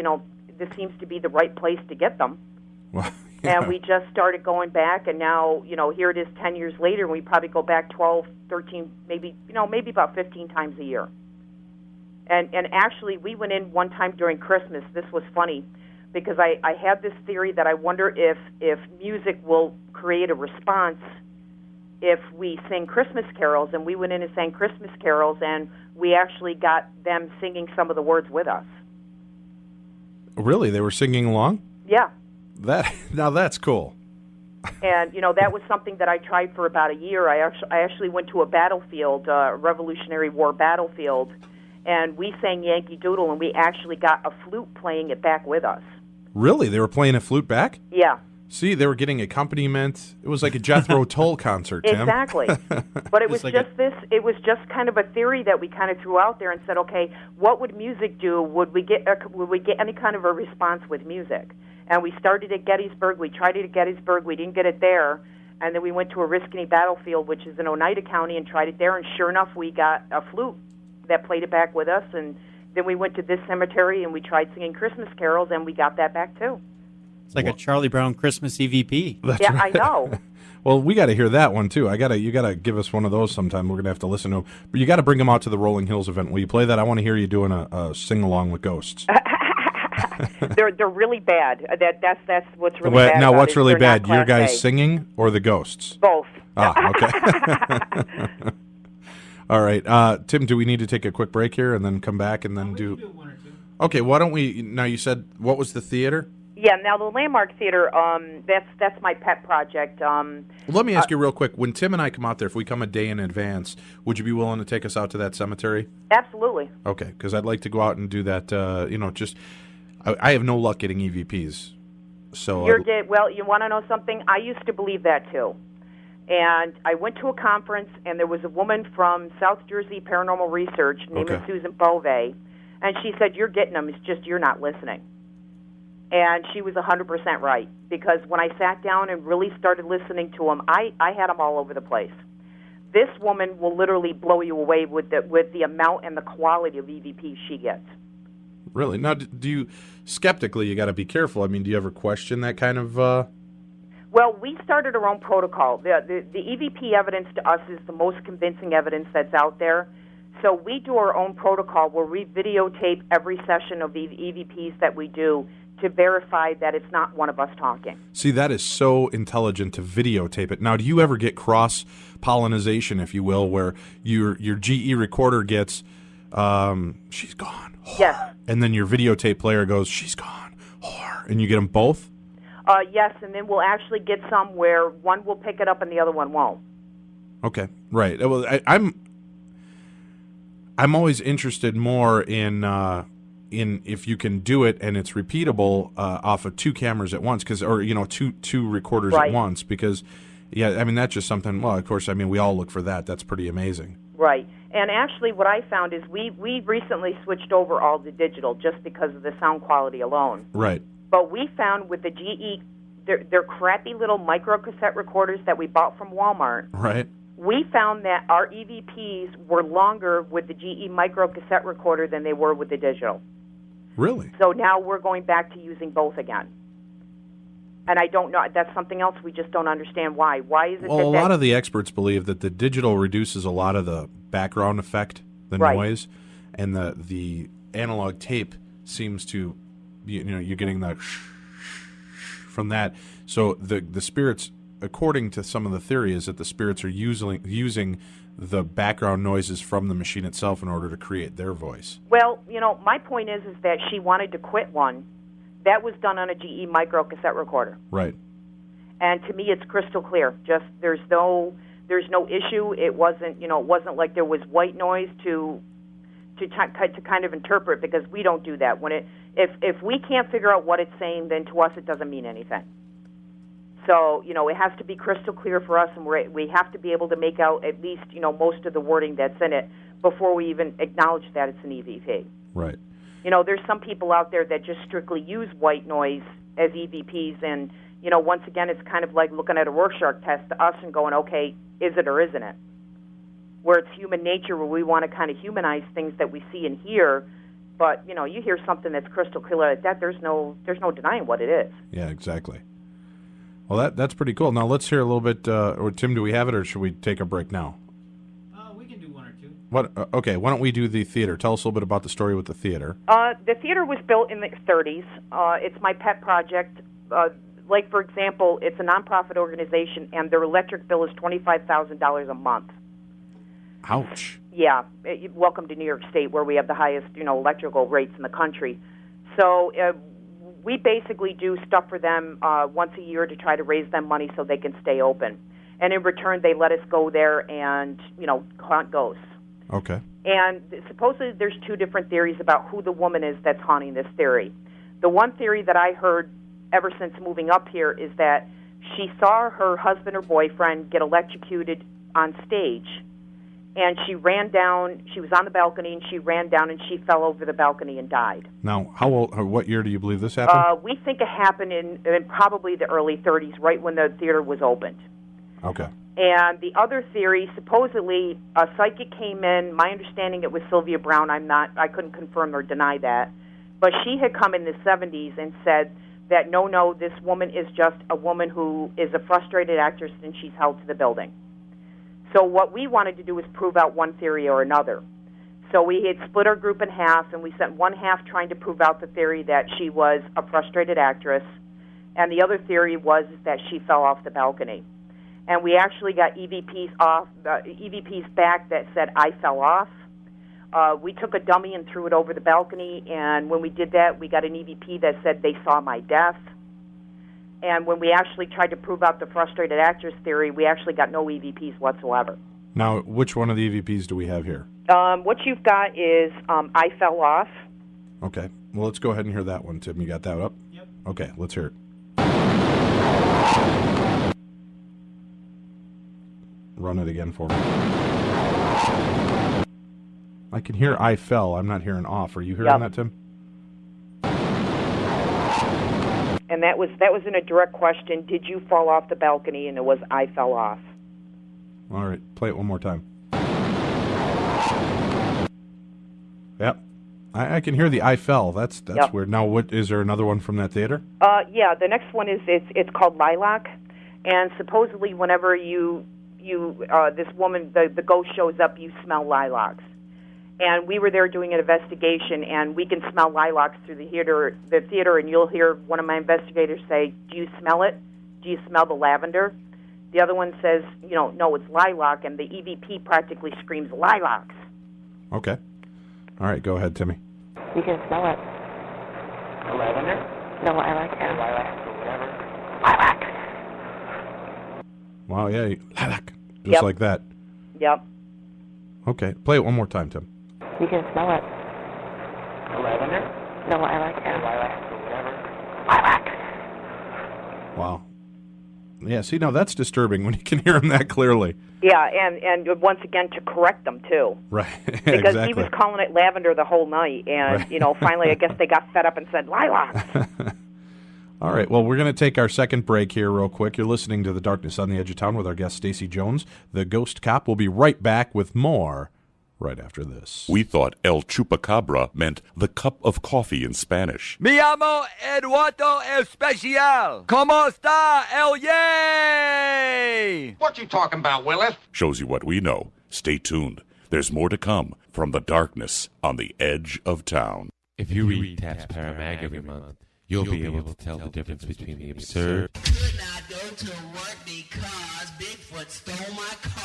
Speaker 4: this seems to be the right place to get them."
Speaker 2: Well, yeah.
Speaker 4: And we just started going back, and now, here it is 10 years later, and we probably go back 12, 13, maybe about 15 times a year. And actually, we went in one time during Christmas. This was funny, because I had this theory that I wonder if music will create a response if we sing Christmas carols, and we went in and sang Christmas carols, and we actually got them singing some of the words with us.
Speaker 2: Really? They were singing along?
Speaker 4: Yeah.
Speaker 2: Now that's cool.
Speaker 4: And, that was something that I tried for about a year. I actually went to a battlefield, a Revolutionary War battlefield, and we sang Yankee Doodle, and we actually got a flute playing it back with us.
Speaker 2: Really? They were playing a flute back?
Speaker 4: Yeah.
Speaker 2: See, they were getting accompaniment. It was like a Jethro Tull concert, Tim.
Speaker 4: Exactly. But it was
Speaker 3: like
Speaker 4: it was just kind of a theory that we kind of threw out there and said, okay, what would music do? Would we get any kind of a response with music? And we started at Gettysburg. We tried it at Gettysburg. We didn't get it there. And then we went to Oriskany Battlefield, which is in Oneida County, and tried it there. And sure enough, we got a flute that played it back with us. And then we went to this cemetery, and we tried singing Christmas carols, and we got that back too.
Speaker 3: It's like a Charlie Brown Christmas EVP.
Speaker 2: That's
Speaker 4: yeah,
Speaker 2: right.
Speaker 4: I know.
Speaker 2: Well, we got to hear that one too. You got to give us one of those sometime. We're gonna have to listen to them. But you got to bring them out to the Rolling Hills event. Will you play that? I want to hear you doing a sing along with ghosts.
Speaker 4: They're really bad. That's what's really bad.
Speaker 2: Now,
Speaker 4: about
Speaker 2: what's
Speaker 4: it.
Speaker 2: really
Speaker 4: They're not
Speaker 2: bad? Your
Speaker 4: Class
Speaker 2: guys
Speaker 4: A.
Speaker 2: singing or the ghosts?
Speaker 4: Both.
Speaker 2: Ah, okay. All right, Tim. Do we need to take a quick break here and then come back and then do?
Speaker 3: One or two.
Speaker 2: Okay. Why don't we? Now you said what was the theater?
Speaker 4: Yeah, now the Landmark Theater, that's my pet project.
Speaker 2: Let me ask you real quick. When Tim and I come out there, if we come a day in advance, would you be willing to take us out to that cemetery?
Speaker 4: Absolutely.
Speaker 2: Okay, because I'd like to go out and do that. I have no luck getting EVPs. So
Speaker 4: Well, you want to know something? I used to believe that too. And I went to a conference, and there was a woman from South Jersey Paranormal Research named Susan Bovee, and she said, "You're getting them, it's just you're not listening." And she was 100% right, because when I sat down and really started listening to them, I had them all over the place. This woman will literally blow you away with the amount and the quality of EVP she gets.
Speaker 2: Really? Now, do you, skeptically, you got to be careful. I mean, do you ever question that kind of...
Speaker 4: Well, we started our own protocol. The EVP evidence to us is the most convincing evidence that's out there. So we do our own protocol where we videotape every session of the EVPs that we do to verify that it's not one of us talking.
Speaker 2: See, that is so intelligent to videotape it. Now, do you ever get cross-pollination, if you will, where your GE recorder gets, she's gone, whore,
Speaker 4: yes,
Speaker 2: and then your videotape player goes, she's gone, whore, and you get them both?
Speaker 4: Yes, and then we'll actually get some where one will pick it up and the other one won't.
Speaker 2: Okay, right. Well, I'm always interested more in if you can do it and it's repeatable off of two cameras at once, or two recorders
Speaker 4: right.
Speaker 2: at once, because I mean that's just something. Well, of course, I mean we all look for that. That's pretty amazing.
Speaker 4: Right, and actually, what I found is we recently switched over all to digital just because of the sound quality alone.
Speaker 2: Right.
Speaker 4: But we found with the GE, they're crappy little micro cassette recorders that we bought from Walmart.
Speaker 2: Right.
Speaker 4: We found that our EVPs were longer with the GE micro cassette recorder than they were with the digital.
Speaker 2: Really?
Speaker 4: So now we're going back to using both again. And I don't know. That's something else we just don't understand why. Why is it
Speaker 2: well, a lot of the experts believe that the digital reduces a lot of the background effect, the
Speaker 4: right.
Speaker 2: noise, and the analog tape seems to, you're getting that from that. So the spirits, according to some of the theory, is that the spirits are using the background noises from the machine itself in order to create their voice.
Speaker 4: Well, my point is that she wanted to quit one. That was done on a GE micro cassette recorder.
Speaker 2: Right.
Speaker 4: And to me, it's crystal clear. Just there's no issue. It wasn't like there was white noise to kind of interpret, because we don't do that. If we can't figure out what it's saying, then to us it doesn't mean anything. So, it has to be crystal clear for us, and we have to be able to make out at least, most of the wording that's in it before we even acknowledge that it's an EVP.
Speaker 2: Right.
Speaker 4: There's some people out there that just strictly use white noise as EVPs, and, once again, it's kind of like looking at a Rorschach test to us and going, okay, is it or isn't it? Where it's human nature, where we want to kind of humanize things that we see and hear, but, you hear something that's crystal clear like that, there's no denying what it is.
Speaker 2: Yeah, exactly. Well, that's pretty cool. Now, let's hear a little bit, or Tim, do we have it, or should we take a break now?
Speaker 3: We can do one or two.
Speaker 2: Okay, why don't we do the theater? Tell us a little bit about the story with the theater.
Speaker 4: The theater was built in the 30s. It's my pet project. Like, for example, it's a nonprofit organization, and their electric bill is $25,000 a month.
Speaker 2: Ouch.
Speaker 4: Yeah. Welcome to New York State, where we have the highest, electrical rates in the country. So we basically do stuff for them once a year to try to raise them money so they can stay open. And in return, they let us go there and, haunt ghosts.
Speaker 2: Okay.
Speaker 4: And supposedly there's two different theories about who the woman is that's haunting this theory. The one theory that I heard ever since moving up here is that she saw her husband or boyfriend get electrocuted on stage, and she ran down. She was on the balcony, and she ran down, and she fell over the balcony and died.
Speaker 2: Now, how old? Or what year do you believe this happened?
Speaker 4: We think it happened in probably the early 30s, right when the theater was opened.
Speaker 2: Okay.
Speaker 4: And the other theory, supposedly a psychic came in. My understanding, it was Sylvia Brown. I couldn't confirm or deny that, but she had come in the 70s and said that no, this woman is just a woman who is a frustrated actress, and she's held to the building. So what we wanted to do was prove out one theory or another. So we had split our group in half, and we sent one half trying to prove out the theory that she was a frustrated actress, and the other theory was that she fell off the balcony. And we actually got EVPs back that said I fell off. We took a dummy and threw it over the balcony, and when we did that, we got an EVP that said they saw my death. And when we actually tried to prove out the frustrated actress theory, we actually got no EVPs whatsoever.
Speaker 2: Now, which one of the EVPs do we have here?
Speaker 4: What you've got is I fell off.
Speaker 2: Okay. Well, let's go ahead and hear that one, Tim. You got that up?
Speaker 3: Yep.
Speaker 2: Okay, let's hear it. Run it again for me. I can hear I fell. I'm not hearing off. Are you hearing that, Tim?
Speaker 4: And that was in a direct question. Did you fall off the balcony? And it was I fell off.
Speaker 2: All right, play it one more time. Yep. I can hear the I fell. That's
Speaker 4: Yep.
Speaker 2: weird. Now, what is there another one from that theater?
Speaker 4: Yeah, the next one is it's called Lilac, and supposedly whenever you this woman, the ghost shows up, you smell lilacs. And we were there doing an investigation, and we can smell lilacs through the theater, and you'll hear one of my investigators say, "Do you smell it? Do you smell the lavender?" The other one says, "No, it's lilac," and the EVP practically screams lilacs.
Speaker 2: Okay. All right, go ahead, Timmy.
Speaker 6: You can smell it.
Speaker 7: The lavender?
Speaker 6: The lilac, yeah.
Speaker 7: Lilac or whatever.
Speaker 6: Lilac.
Speaker 2: Wow, yeah, lilac, just
Speaker 4: Yep.
Speaker 2: like that.
Speaker 4: Yep.
Speaker 2: Okay, play it one more time, Tim.
Speaker 6: You can smell it.
Speaker 7: The lavender?
Speaker 6: The lilac, yeah.
Speaker 7: Lilac or whatever.
Speaker 6: Lilac.
Speaker 2: Wow. Yeah, see, now that's disturbing when you can hear him that clearly.
Speaker 4: Yeah, and once again to correct them too,
Speaker 2: Right,
Speaker 4: because
Speaker 2: exactly.
Speaker 4: he was calling it lavender the whole night, and
Speaker 2: Right.
Speaker 4: Finally I guess they got fed up and said lilacs.
Speaker 2: All right, well, we're going to take our second break here real quick. You're listening to The Darkness on the Edge of Town with our guest, Stacey Jones, the Ghost Cop. We'll be right back with more right after this.
Speaker 1: We thought El Chupacabra meant the cup of coffee in Spanish.
Speaker 8: Me llamo Hr.2 Especial. ¿Cómo está el yay?
Speaker 7: What you talking about, Willis?
Speaker 1: Shows you what we know. Stay tuned. There's more to come from The Darkness on the Edge of Town.
Speaker 9: If you read Taps Paramag every month, you'll be able to tell the difference between the absurd
Speaker 10: Could not go to work because Bigfoot stole my car.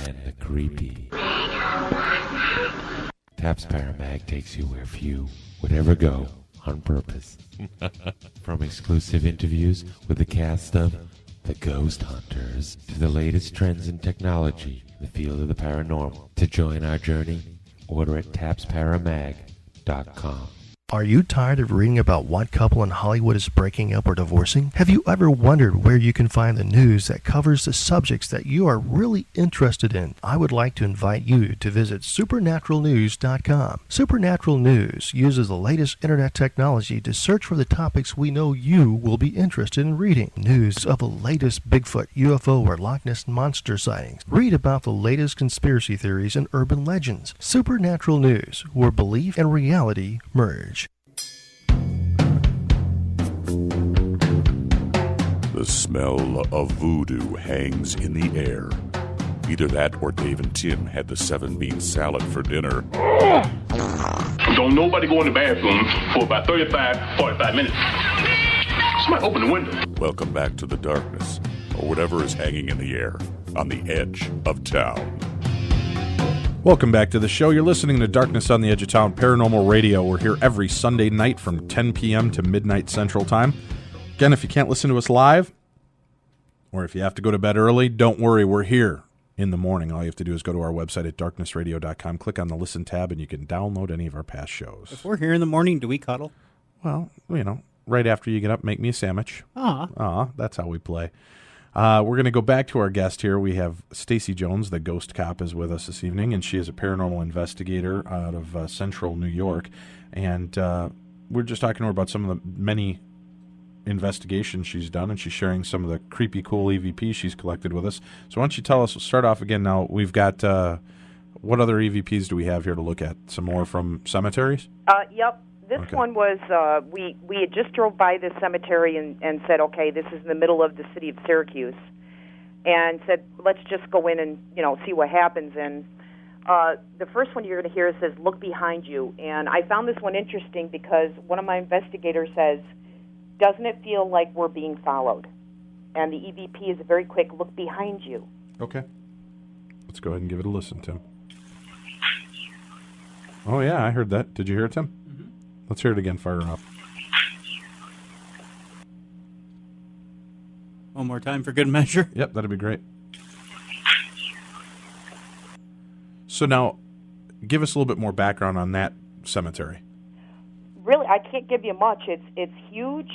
Speaker 9: and the creepy. Taps Paramag takes you where few would ever go on purpose. From exclusive interviews with the cast of The Ghost Hunters to the latest trends in technology in the field of the paranormal. To join our journey, order at tapsparamag.com.
Speaker 5: Are you tired of reading about what couple in Hollywood is breaking up or divorcing? Have you ever wondered where you can find the news that covers the subjects that you are really interested in? I would like to invite you to visit supernaturalnews.com. Supernatural News uses the latest internet technology to search for the topics we know you will be interested in reading. News of the latest Bigfoot, UFO, or Loch Ness Monster sightings. Read about the latest conspiracy theories and urban legends. Supernatural News, where belief and reality merge.
Speaker 1: The smell of voodoo hangs in the air. Either that or Dave and Tim had the 7-bean salad for dinner.
Speaker 11: Don't nobody go in the bathroom for about 45 minutes. Somebody open the window.
Speaker 1: Welcome back to The Darkness, or whatever is hanging in the air on the edge of town.
Speaker 2: Welcome back to the show. You're listening to Darkness on the Edge of Town Paranormal Radio. We're here every Sunday night from 10 p.m. to midnight Central Time. Again, if you can't listen to us live, or if you have to go to bed early, don't worry, we're here in the morning. All you have to do is go to our website at darknessradio.com, click on the Listen tab, and you can download any of our past shows.
Speaker 3: If we're here in the morning, do we cuddle?
Speaker 2: Well, right after you get up, make me a sandwich. That's how we play. We're going to go back to our guest here. We have Stacey Jones, the Ghost Cop, is with us this evening, and she is a paranormal investigator out of Central New York. And we're just talking to her about some of the many investigations she's done, and she's sharing some of the creepy, cool EVPs she's collected with us. So why don't you tell us, we'll start off again now. We've got, what other EVPs do we have here to look at? Some more from cemeteries?
Speaker 4: Yep. This
Speaker 2: Okay.
Speaker 4: one was, we had just drove by this cemetery and said, okay, this is in the middle of the city of Syracuse, and said, let's just go in and, see what happens. And the first one you're going to hear says, look behind you. And I found this one interesting because one of my investigators says, doesn't it feel like we're being followed? And the EVP is a very quick look behind you.
Speaker 2: Okay. Let's go ahead and give it a listen, Tim. Oh, yeah, I heard that. Did you hear it, Tim? Mm-hmm. Let's hear it again. Fire up.
Speaker 3: One more time for good measure.
Speaker 2: Yep, that'd be great. So now, give us a little bit more background on that cemetery.
Speaker 4: Really, I can't give you much. It's huge.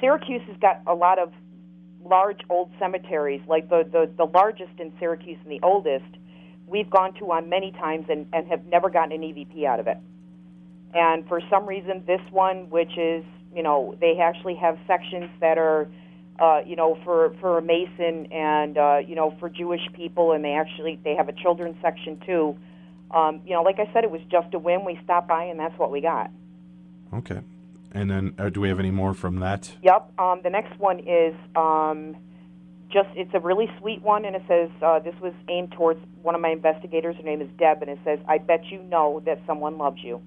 Speaker 4: Syracuse has got a lot of large old cemeteries, like the largest in Syracuse and the oldest. We've gone to on many times and have never gotten an EVP out of it. And for some reason, this one, which is, they actually have sections that are for a Mason and, for Jewish people, and they have a children's section too. Like I said, it was just a whim. We stopped by, and that's what we got.
Speaker 2: Okay. And then do we have any more from that?
Speaker 4: Yep. The next one is it's a really sweet one, and it says, this was aimed towards one of my investigators. Her name is Deb, and it says, I bet you know that someone loves you.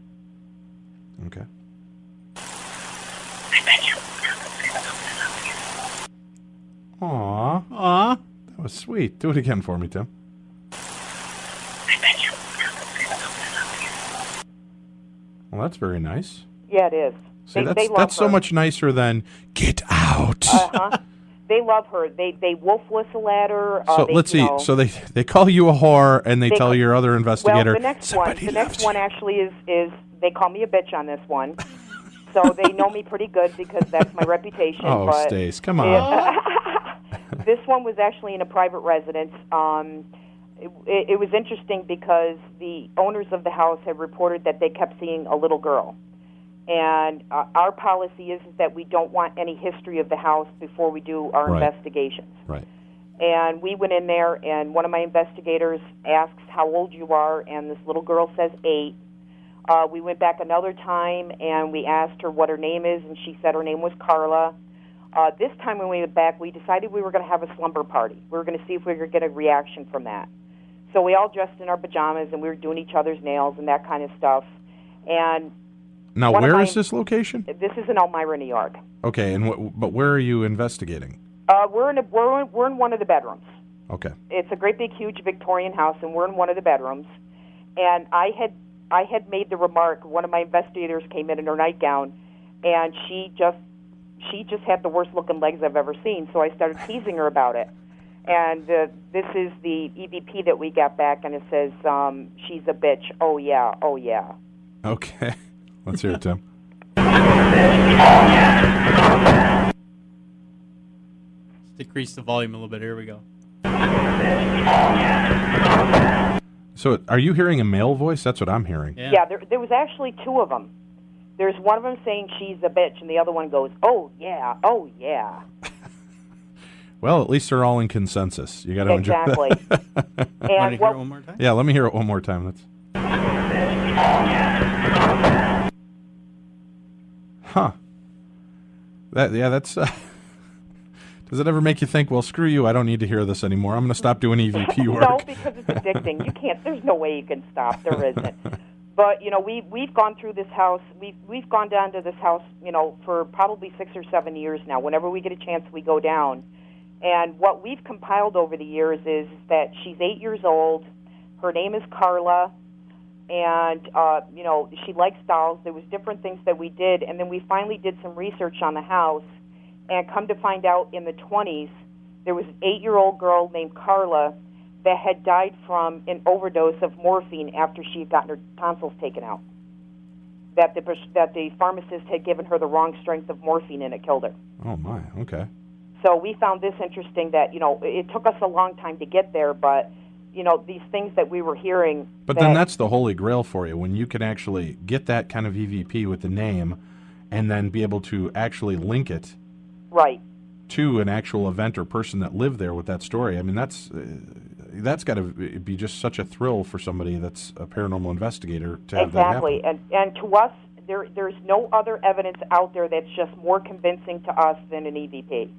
Speaker 2: Okay.
Speaker 10: I bet you.
Speaker 2: Aw. That was sweet. Do it again for me, Tim.
Speaker 10: I bet you.
Speaker 2: Well, that's very nice.
Speaker 4: Yeah, it is.
Speaker 2: See,
Speaker 4: they love
Speaker 2: that's so
Speaker 4: her.
Speaker 2: much nicer than get out.
Speaker 4: Uh-huh. They love her. They wolf whistle at her.
Speaker 2: So let's see. So they call you a whore, and they tell your other investigator.
Speaker 4: Well, the next one actually is they call me a bitch on this one. So they know me pretty good because that's my reputation.
Speaker 2: Oh,
Speaker 4: but
Speaker 2: Stace, come on.
Speaker 4: This one was actually in a private residence. It was interesting because the owners of the house had reported that they kept seeing a little girl. And our policy is that we don't want any history of the house before we do our investigations.
Speaker 2: Right.
Speaker 4: And we went in there, and one of my investigators asks how old you are, and this little girl says 8. We went back another time, and we asked her what her name is, and she said her name was Carla. This time when we went back, we decided we were going to have a slumber party. We were going to see if we could get a reaction from that. So we all dressed in our pajamas, and we were doing each other's nails and that kind of stuff. And
Speaker 2: now, where is this location?
Speaker 4: This is in Elmira, New York.
Speaker 2: Okay, but where are you investigating?
Speaker 4: We're in one of the bedrooms.
Speaker 2: Okay.
Speaker 4: It's a great big huge Victorian house, and we're in one of the bedrooms. And I had made the remark. One of my investigators came in her nightgown, and she just had the worst looking legs I've ever seen. So I started teasing her about it. And this is the EVP that we got back, and it says she's a bitch. Oh yeah, oh yeah.
Speaker 2: Okay. Let's hear it, Tim.
Speaker 3: Let's decrease the volume a little bit. Here we go.
Speaker 2: So are you hearing a male voice? That's what I'm hearing.
Speaker 4: Yeah, there was actually 2 of them. There's one of them saying she's a bitch, and the other one goes, oh yeah, oh yeah.
Speaker 2: Well, at least they're all in consensus. You got to enjoy that.
Speaker 4: Exactly.
Speaker 3: Want to hear it one more time?
Speaker 2: Yeah, let me hear it one more time. Let's. Huh. That's. Does it ever make you think, well, screw you, I don't need to hear this anymore. I'm going to stop doing EVP work.
Speaker 4: No, because it's addicting. You can't. There's no way you can stop. There isn't. But we've gone through this house. We've gone down to this house, for probably 6 or 7 years now. Whenever we get a chance, we go down. And what we've compiled over the years is that she's 8 years old. Her name is Carla. And, she likes dolls. There was different things that we did. And then we finally did some research on the house. And come to find out, in the 20s, there was an 8-year-old girl named Carla that had died from an overdose of morphine after she had gotten her tonsils taken out. That the pharmacist had given her the wrong strength of morphine, and it killed her.
Speaker 2: Oh, my. Okay.
Speaker 4: So we found this interesting that, it took us a long time to get there, but, these things that we were hearing.
Speaker 2: But then that's the holy grail for you, when you can actually get that kind of EVP with the name and then be able to actually link it
Speaker 4: right
Speaker 2: to an actual event or person that lived there with that story. I mean, that's got to be just such a thrill for somebody that's a paranormal investigator to have that happen.
Speaker 4: Exactly, and to us, there's no other evidence out there that's just more convincing to us than an EVP.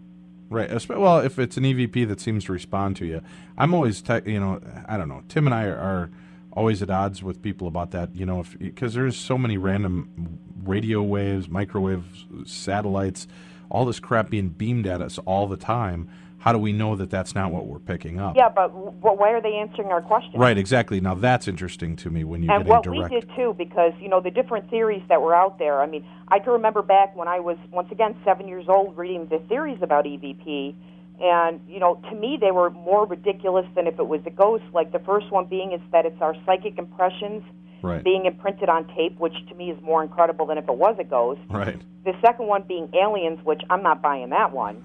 Speaker 2: Right. Well, if it's an EVP that seems to respond to you, I'm always, I don't know. Tim and I are always at odds with people about that, because there's so many random radio waves, microwaves, satellites, all this crap being beamed at us all the time. How do we know that that's not what we're picking up?
Speaker 4: Yeah, but why are they answering our questions?
Speaker 2: Right, exactly. Now, that's interesting to me when you get
Speaker 4: direct.
Speaker 2: And
Speaker 4: what we did, too, because, the different theories that were out there. I mean, I can remember back when I was, once again, 7 years old, reading the theories about EVP, and, to me, they were more ridiculous than if it was a ghost. Like, the first one being is that it's our psychic impressions being imprinted on tape, which to me is more incredible than if it was a ghost.
Speaker 2: Right.
Speaker 4: The second one being aliens, which I'm not buying that one.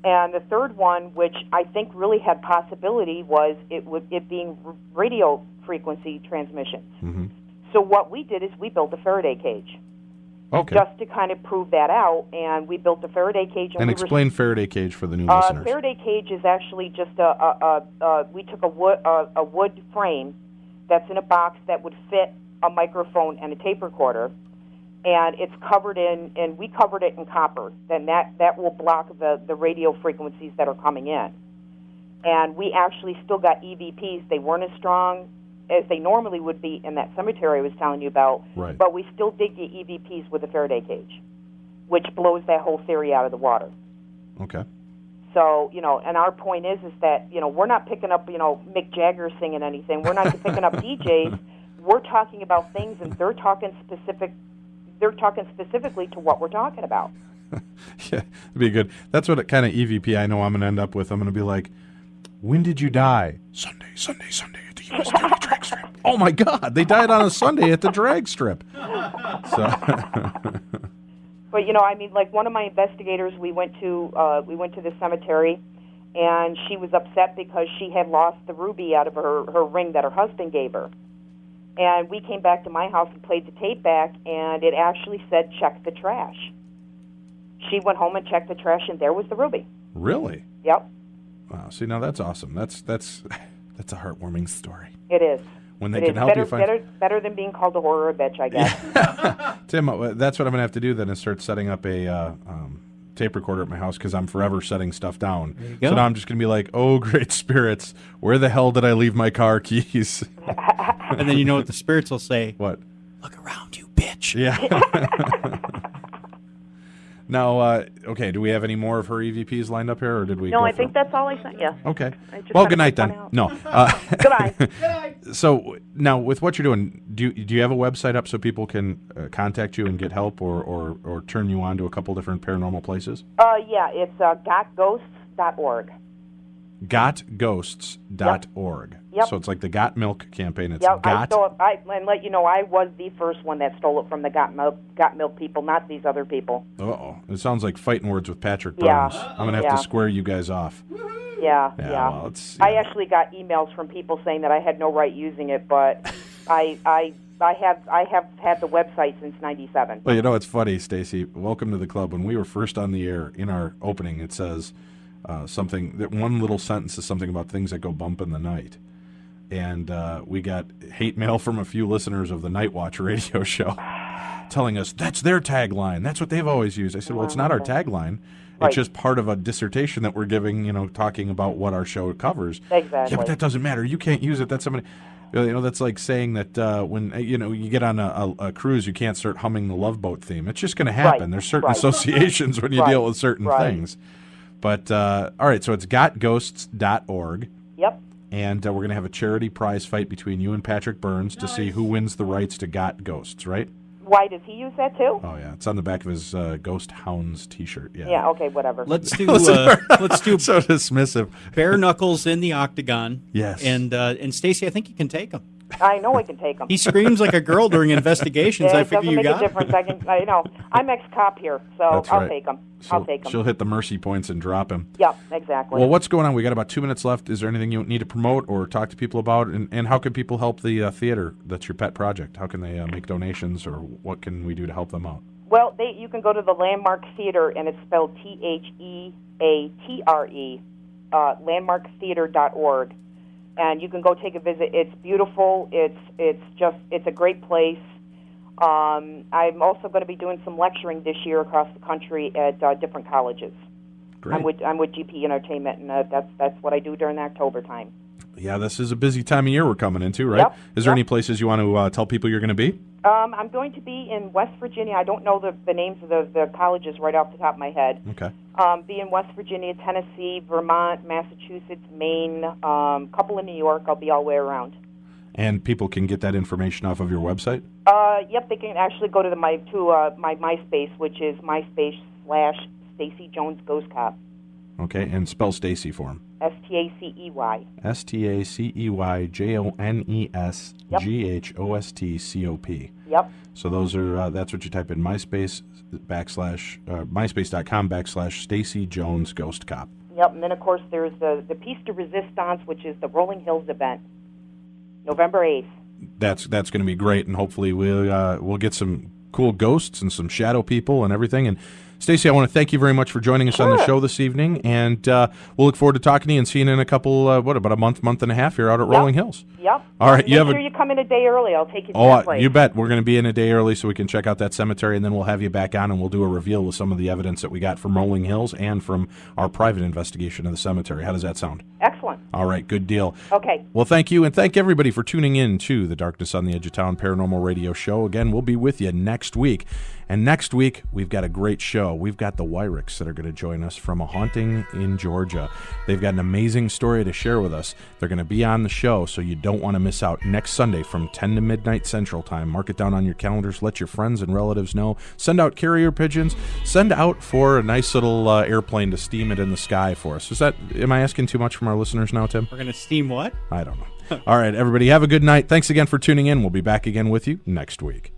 Speaker 4: And the third one, which I think really had possibility, was it being radio frequency transmissions.
Speaker 2: Mm-hmm.
Speaker 4: So what we did is we built a Faraday cage.
Speaker 2: Okay.
Speaker 4: Just to kind of prove that out, and we built a Faraday cage.
Speaker 2: And explain Faraday cage for the new listeners.
Speaker 4: Faraday cage is actually just we took a wood frame that's in a box that would fit a microphone and a tape recorder, and it's covered and we covered it in copper. Then that will block the radio frequencies that are coming in. And we actually still got EVPs. They weren't as strong as they normally would be in that cemetery I was telling you about,
Speaker 2: right.
Speaker 4: But we still did get EVPs with a Faraday cage, which blows that whole theory out of the water.
Speaker 2: Okay.
Speaker 4: So, and our point is that, we're not picking up, Mick Jagger singing anything. We're not picking up DJs. We're talking about things, and they're talking specifically to what we're talking about.
Speaker 2: Yeah, it'd be good. That's what kind of EVP I know I'm going to end up with. I'm going to be like, when did you die? Sunday at the US Daily Drag Strip. Oh, my God. They died on a Sunday at the drag strip. So...
Speaker 4: But, like one of my investigators, we went to the cemetery, and she was upset because she had lost the ruby out of her ring that her husband gave her. And we came back to my house and played the tape back, and it actually said, check the trash. She went home and checked the trash, and there was the ruby.
Speaker 2: Really?
Speaker 4: Yep.
Speaker 2: Wow. See, now that's awesome. That's a heartwarming story.
Speaker 4: It is.
Speaker 2: When they can help you find...
Speaker 4: Better than being called a whore or a bitch, I guess.
Speaker 2: Tim, that's what I'm going to have to do then is start setting up a tape recorder at my house because I'm forever setting stuff down.
Speaker 3: There you go.
Speaker 2: So now I'm just going to be like, oh, great spirits, where the hell did I leave my car keys?
Speaker 3: And then you know what the spirits will say.
Speaker 2: What?
Speaker 3: Look around, you bitch.
Speaker 2: Yeah. Now, okay, do we have any more of her EVPs lined up here, or did we
Speaker 4: No,
Speaker 2: go
Speaker 4: I think that's all I sent you.
Speaker 2: Okay.
Speaker 4: Well,
Speaker 2: good night then. No.
Speaker 4: Goodbye.
Speaker 2: So, now, with what you're doing, do you have a website up so people can contact you and get help or turn you on to a couple different paranormal places?
Speaker 4: Yeah, it's gotghosts.org.
Speaker 2: Gotghosts.org.
Speaker 4: Yep.
Speaker 2: So it's like the Got Milk campaign. It's
Speaker 4: Yep.
Speaker 2: Got.
Speaker 4: And let you know, I was the first one that stole it from the Got Milk people, not these other people.
Speaker 2: Uh-oh. It sounds like fighting words with Patrick
Speaker 4: Yeah.
Speaker 2: Burns. I'm going to have to square you guys off.
Speaker 4: Yeah.
Speaker 2: Well,
Speaker 4: I actually got emails from people saying that I had no right using it, but I have had the website since '97.
Speaker 2: Well, it's funny, Stacey. Welcome to the club. When we were first on the air, in our opening, it says something, that one little sentence is something about things that go bump in the night. And we got hate mail from a few listeners of the Night Watch radio show telling us that's their tagline. That's what they've always used. I said, well, it's not our tagline.
Speaker 4: Right.
Speaker 2: It's just part of a dissertation that we're giving, talking about what our show covers.
Speaker 4: Exactly.
Speaker 2: Yeah, but that doesn't matter. You can't use it. That's somebody... that's like saying that when you get on a cruise, you can't start humming the Love Boat theme. It's just going to happen.
Speaker 4: Right.
Speaker 2: There's certain associations when you deal with certain things. But, all right, so it's gotghosts.org.
Speaker 4: Yep.
Speaker 2: And we're going to have a charity prize fight between you and Patrick Burns to see who wins the rights to Got Ghosts, right?
Speaker 4: Why, does he use that too?
Speaker 2: Oh, yeah. It's on the back of his Ghost Hounds T-shirt. Yeah.
Speaker 4: Yeah, okay, whatever.
Speaker 3: Let's do
Speaker 2: so dismissive.
Speaker 3: Bare knuckles in the octagon.
Speaker 2: Yes.
Speaker 3: And Stacey, I think you can take him.
Speaker 4: I know I can take him.
Speaker 3: He screams like a girl during investigations.
Speaker 4: Yeah,
Speaker 3: I figure you got
Speaker 4: it doesn't make a difference. I know. I'm ex-cop here, so
Speaker 2: That's
Speaker 4: I'll
Speaker 2: right.
Speaker 4: take him.
Speaker 2: She'll hit the mercy points and drop him.
Speaker 4: Yep, exactly.
Speaker 2: Well, what's going on? We got about 2 minutes left. Is there anything you need to promote or talk to people about? And how can people help the theater that's your pet project? How can they make donations, or what can we do to help them out?
Speaker 4: Well, you can go to the Landmark Theater, and it's spelled THEATRE, landmarktheater.org. And you can go take a visit. It's beautiful. It's a great place. I'm also going to be doing some lecturing this year across the country at different colleges.
Speaker 2: Great.
Speaker 4: I'm with GP Entertainment, and that's what I do during the October time.
Speaker 2: Yeah, this is a busy time of year we're coming into, right?
Speaker 4: Yep.
Speaker 2: Is there any places you want to tell people you're going to be?
Speaker 4: I'm going to be in West Virginia. I don't know the names of the colleges right off the top of my head.
Speaker 2: Okay.
Speaker 4: Be in West Virginia, Tennessee, Vermont, Massachusetts, Maine, couple in New York. I'll be all the way around.
Speaker 2: And people can get that information off of your website?
Speaker 4: Yep, they can actually go to my MySpace, which is MySpace/Stacey Jones Ghost Cop.
Speaker 2: Okay, and spell Stacey for him.
Speaker 4: STACEY.
Speaker 2: STACEYJONESGHOSTCOP.
Speaker 4: Yep.
Speaker 2: So those are that's what you type in MySpace.com/Stacey Jones Ghost Cop.
Speaker 4: Yep, and then of course there's the Piece de Resistance, which is the Rolling Hills event, November 8th.
Speaker 2: That's going to be great, and hopefully we'll get some cool ghosts and some shadow people and everything. And Stacey, I want to thank you very much for joining us on the show this evening, and we'll look forward to talking to you and seeing you in a couple, about a month and a half here out at Rolling Hills.
Speaker 4: Yep.
Speaker 2: All right.
Speaker 4: Make sure you come in a day early. I'll take you to that place.
Speaker 2: You bet. We're going to be in a day early so we can check out that cemetery, and then we'll have you back on, and we'll do a reveal with some of the evidence that we got from Rolling Hills and from our private investigation of the cemetery. How does that sound?
Speaker 4: Excellent.
Speaker 2: All right. Good deal.
Speaker 4: Okay.
Speaker 2: Well, thank you, and thank everybody for tuning in to the Darkness on the Edge of Town Paranormal Radio Show. Again, we'll be with you next week. And next week, we've got a great show. We've got the Wyricks that are going to join us from a haunting in Georgia. They've got an amazing story to share with us. They're going to be on the show, so you don't want to miss out. Next Sunday from 10 to midnight Central Time. Mark it down on your calendars. Let your friends and relatives know. Send out carrier pigeons. Send out for a nice little airplane to steam it in the sky for us. Am I asking too much from our listeners now, Tim?
Speaker 3: We're going to steam what?
Speaker 2: I don't know. All right, everybody, have a good night. Thanks again for tuning in. We'll be back again with you next week.